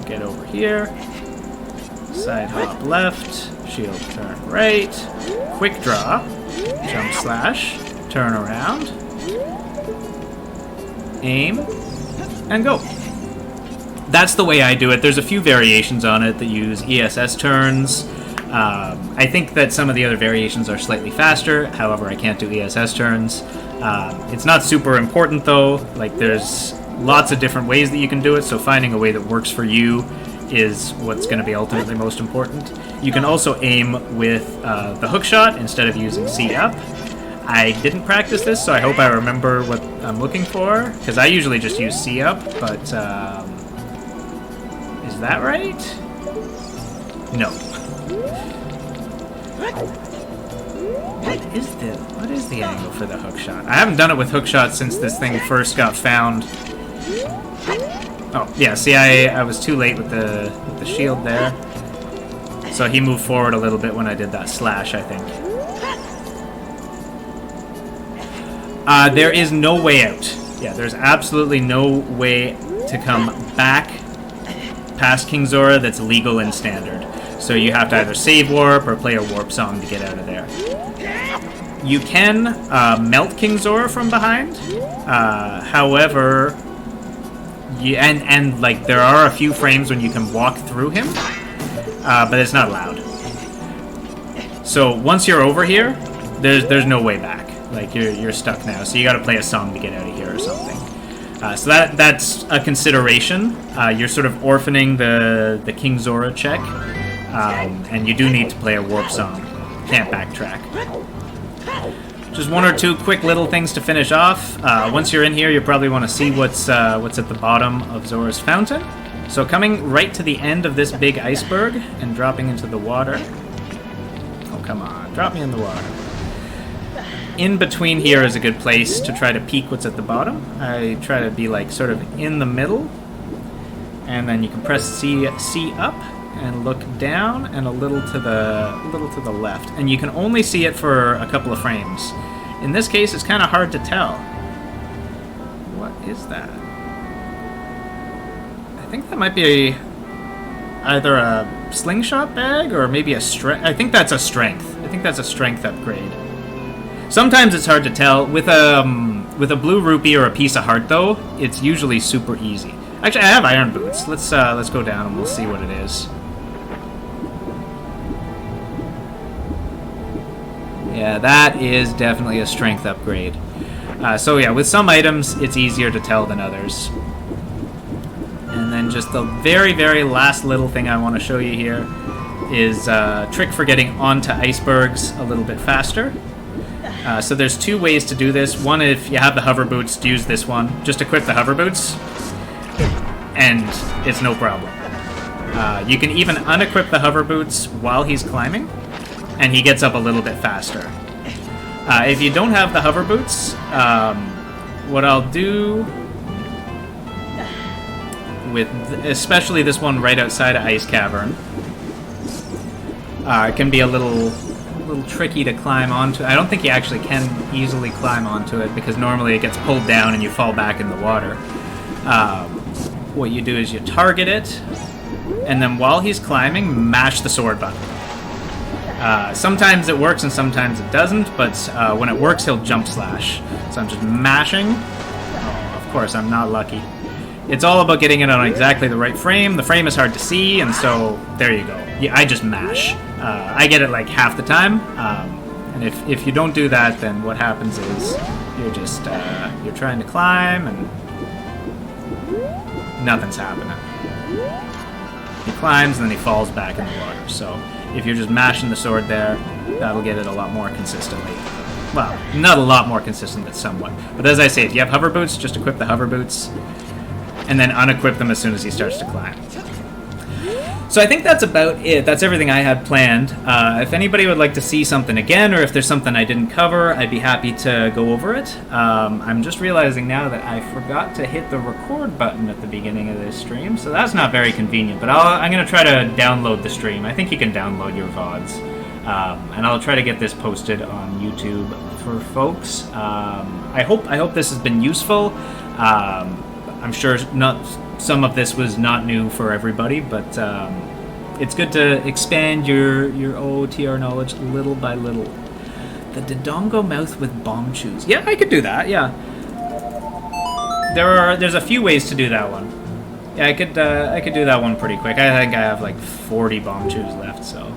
get over here, side hop left, shield turn right, quick draw, jump slash, turn around, aim, and go. That's the way I do it. There's a few variations on it that use ESS turns. I think that some of the other variations are slightly faster, however I can't do ESS turns. It's not super important though, like there's lots of different ways that you can do it, so finding a way that works for you is what's going to be ultimately most important. You can also aim with the hookshot instead of using C up. I didn't practice this, so I hope I remember what I'm looking for, because I usually just use C up, but is that right? No. What is the angle for the hookshot? I haven't done it with hookshot since this thing first got found. Oh, yeah, see, I was too late with the shield there. So he moved forward a little bit when I did that slash, I think. There is no way out. Yeah, there's absolutely no way to come back past King Zora that's legal and standard. So you have to either save warp or play a warp song to get out of there. You can melt King Zora from behind. However, and like there are a few frames when you can walk through him, but it's not allowed. So once you're over here, there's no way back. Like you're stuck now. So you got to play a song to get out of here or something. So that's a consideration. You're sort of orphaning the King Zora check, and you do need to play a warp song. Can't backtrack. Just 1 or 2 quick little things to finish off. Once you're in here, you probably want to see what's at the bottom of Zora's fountain. So coming right to the end of this big iceberg and dropping into the water. Oh, come on. Drop me in the water. In between here is a good place to try to peek what's at the bottom. I try to be like sort of in the middle. And then you can press C up and look down and a little to the left. And you can only see it for a couple of frames. In this case, it's kind of hard to tell. What is that? I think that might be either a slingshot bag or maybe a strength. I think that's a strength. I think that's a strength upgrade. Sometimes it's hard to tell. With a blue rupee or a piece of heart, though, it's usually super easy. Actually, I have iron boots. Let's go down and we'll see what it is. Yeah, that is definitely a strength upgrade. So yeah, with some items, it's easier to tell than others. And then just the very, very last little thing I want to show you here is a trick for getting onto icebergs a little bit faster. So there's 2 ways to do this. One, if you have the hover boots, use this one. Just equip the hover boots, and it's no problem. You can even unequip the hover boots while he's climbing, and he gets up a little bit faster. If you don't have the hover boots, what I'll do with especially this one right outside of Ice Cavern, it can be a little tricky to climb onto. I don't think you actually can easily climb onto it because normally it gets pulled down and you fall back in the water. What you do is you target it, and then while he's climbing, mash the sword button. Sometimes it works and sometimes it doesn't, but when it works, he'll jump slash. So I'm just mashing. Oh, of course, I'm not lucky. It's all about getting it on exactly the right frame. The frame is hard to see, and so there you go. Yeah, I just mash. I get it like half the time, and if you don't do that, then what happens is You're just, you're trying to climb and nothing's happening. He climbs and then he falls back in the water. So if you're just mashing the sword there, that'll get it a lot more consistently. Well, not a lot more consistent, but somewhat. But as I say, if you have hover boots, just equip the hover boots and then unequip them as soon as he starts to climb. So I think that's about it. That's everything I had planned. If anybody would like to see something again, or if there's something I didn't cover, I'd be happy to go over it. I'm just realizing now that I forgot to hit the record button at the beginning of this stream, so that's not very convenient. But I'm going to try to download the stream. I think you can download your VODs. And I'll try to get this posted on YouTube for folks. I hope this has been useful. I'm sure some of this was not new for everybody, but it's good to expand your OOTR knowledge little by little. The Dodongo mouth with bombchus. Yeah, I could do that. Yeah, there's a few ways to do that one. Yeah, I could do that one pretty quick. I think I have like 40 bombchus left, so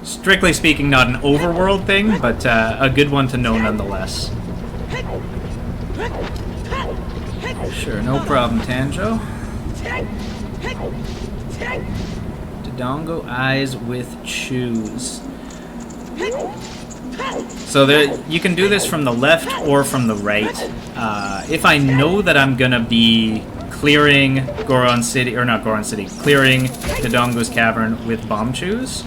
strictly speaking, not an overworld thing, but a good one to know nonetheless. Sure, no problem, Tanjo. Dodongo eyes with chews. So there, you can do this from the left or from the right. If I know that I'm gonna be clearing Goron City, or not Goron City, clearing Dodongo's cavern with bombchus,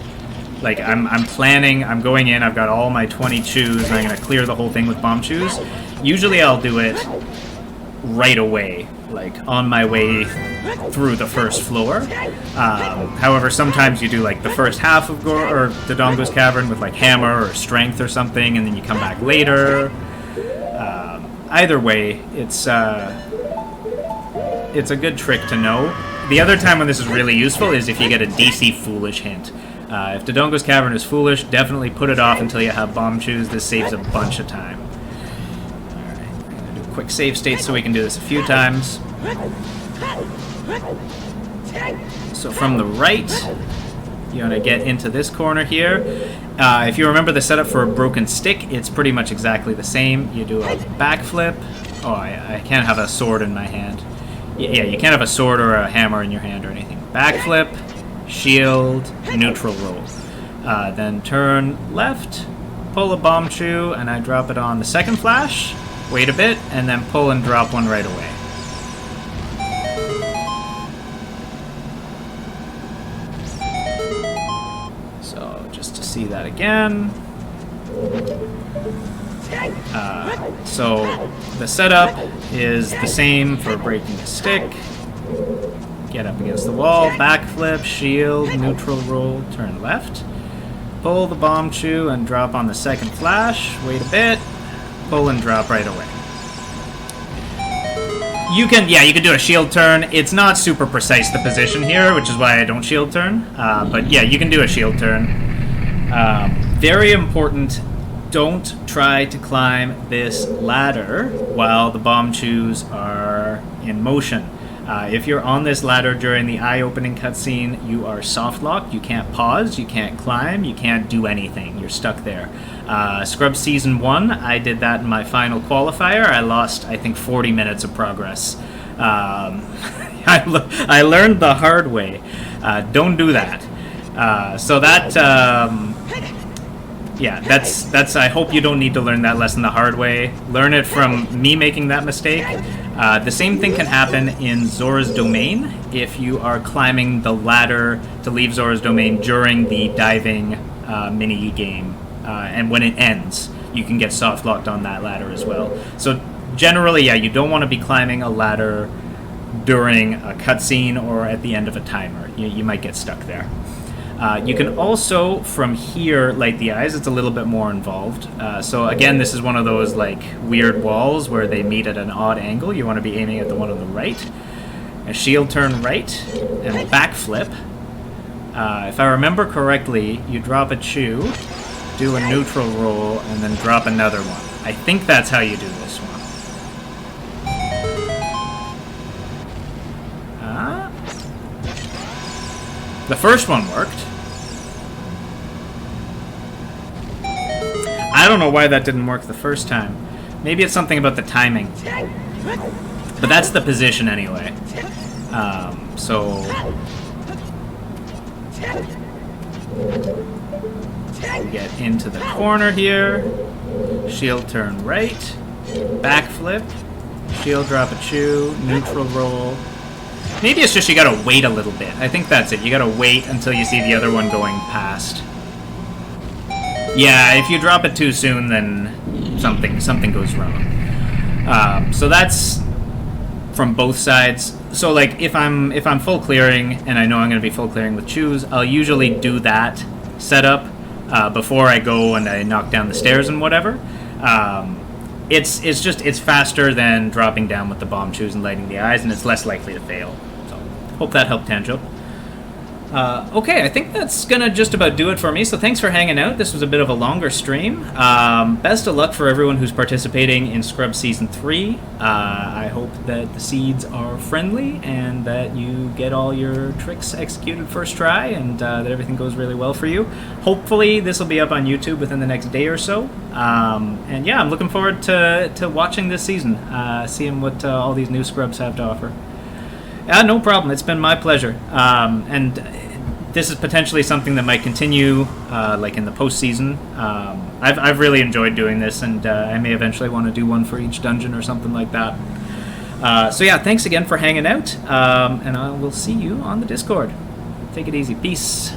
like I'm planning, I'm going in, I've got all my 20 chews, and I'm gonna clear the whole thing with bombchus. Usually I'll do it right away, like on my way through the first floor. However, sometimes you do like the first half of Dodongo's cavern with like hammer or strength or something, and then you come back later. Either way, it's a good trick to know. The other time when this is really useful is if you get a DC foolish hint. If Dodongo's cavern is foolish, definitely put it off until you have bombchus. This saves a bunch of time. Quick save state so we can do this a few times. So from the right, you want to get into this corner here. If you remember the setup for a broken stick, it's pretty much exactly the same. You do a backflip. Oh, I can't have a sword in my hand. Yeah, you can't have a sword or a hammer in your hand or anything. Backflip, shield, neutral roll. Then turn left, pull a bombchu, and I drop it on the second flash. Wait a bit, and then pull and drop one right away. So, just to see that again. So, the setup is the same for breaking a stick. Get up against the wall, backflip, shield, neutral roll, turn left. Pull the bombchu and drop on the second flash. Wait a bit. Pull and drop right away. You can do a shield turn. It's not super precise, the position here, which is why I don't shield turn. But yeah, you can do a shield turn. Very important, don't try to climb this ladder while the bombchus are in motion. If you're on this ladder during the eye-opening cutscene, you are soft-locked. You can't pause, you can't climb, you can't do anything. You're stuck there. Scrub Season 1, I did that in my final qualifier. I lost, I think, 40 minutes of progress. I learned the hard way. Don't do that. So that... yeah, that's. I hope you don't need to learn that lesson the hard way. Learn it from me making that mistake. The same thing can happen in Zora's Domain if you are climbing the ladder to leave Zora's Domain during the diving mini game, and when it ends, you can get soft locked on that ladder as well. So generally, yeah, you don't want to be climbing a ladder during a cutscene or at the end of a timer. You might get stuck there. You can also, from here, light the eyes. It's a little bit more involved. So again, this is one of those like weird walls where they meet at an odd angle. You want to be aiming at the one on the right. A shield turn right, and backflip. If I remember correctly, you drop a chew, do a neutral roll, and then drop another one. I think that's how you do this one. The first one worked. I don't know why that didn't work the first time. Maybe it's something about the timing. But that's the position anyway. So... get into the corner here. Shield turn right. Backflip. Shield drop a chew. Neutral roll. Maybe it's just you gotta wait a little bit. I think that's it. You gotta wait until you see the other one going past. Yeah, if you drop it too soon, then something goes wrong. So that's from both sides. So like if I'm full clearing and I know I'm gonna be full clearing with chews, I'll usually do that setup before I go and I knock down the stairs and whatever. It's faster than dropping down with the bombchus and lighting the eyes, and it's less likely to fail. So hope that helped, Tanjo. Okay, I think that's gonna just about do it for me, so thanks for hanging out. This was a bit of a longer stream. Best of luck for everyone who's participating in Scrub Season 3. I hope that the seeds are friendly and that you get all your tricks executed first try and that everything goes really well for you. Hopefully this will be up on YouTube within the next day or so. And yeah, I'm looking forward to watching this season, seeing what all these new Scrubs have to offer. No problem. It's been my pleasure. And this is potentially something that might continue, like in the postseason. I've really enjoyed doing this, and I may eventually want to do one for each dungeon or something like that. So yeah, thanks again for hanging out, and I will see you on the Discord. Take it easy. Peace.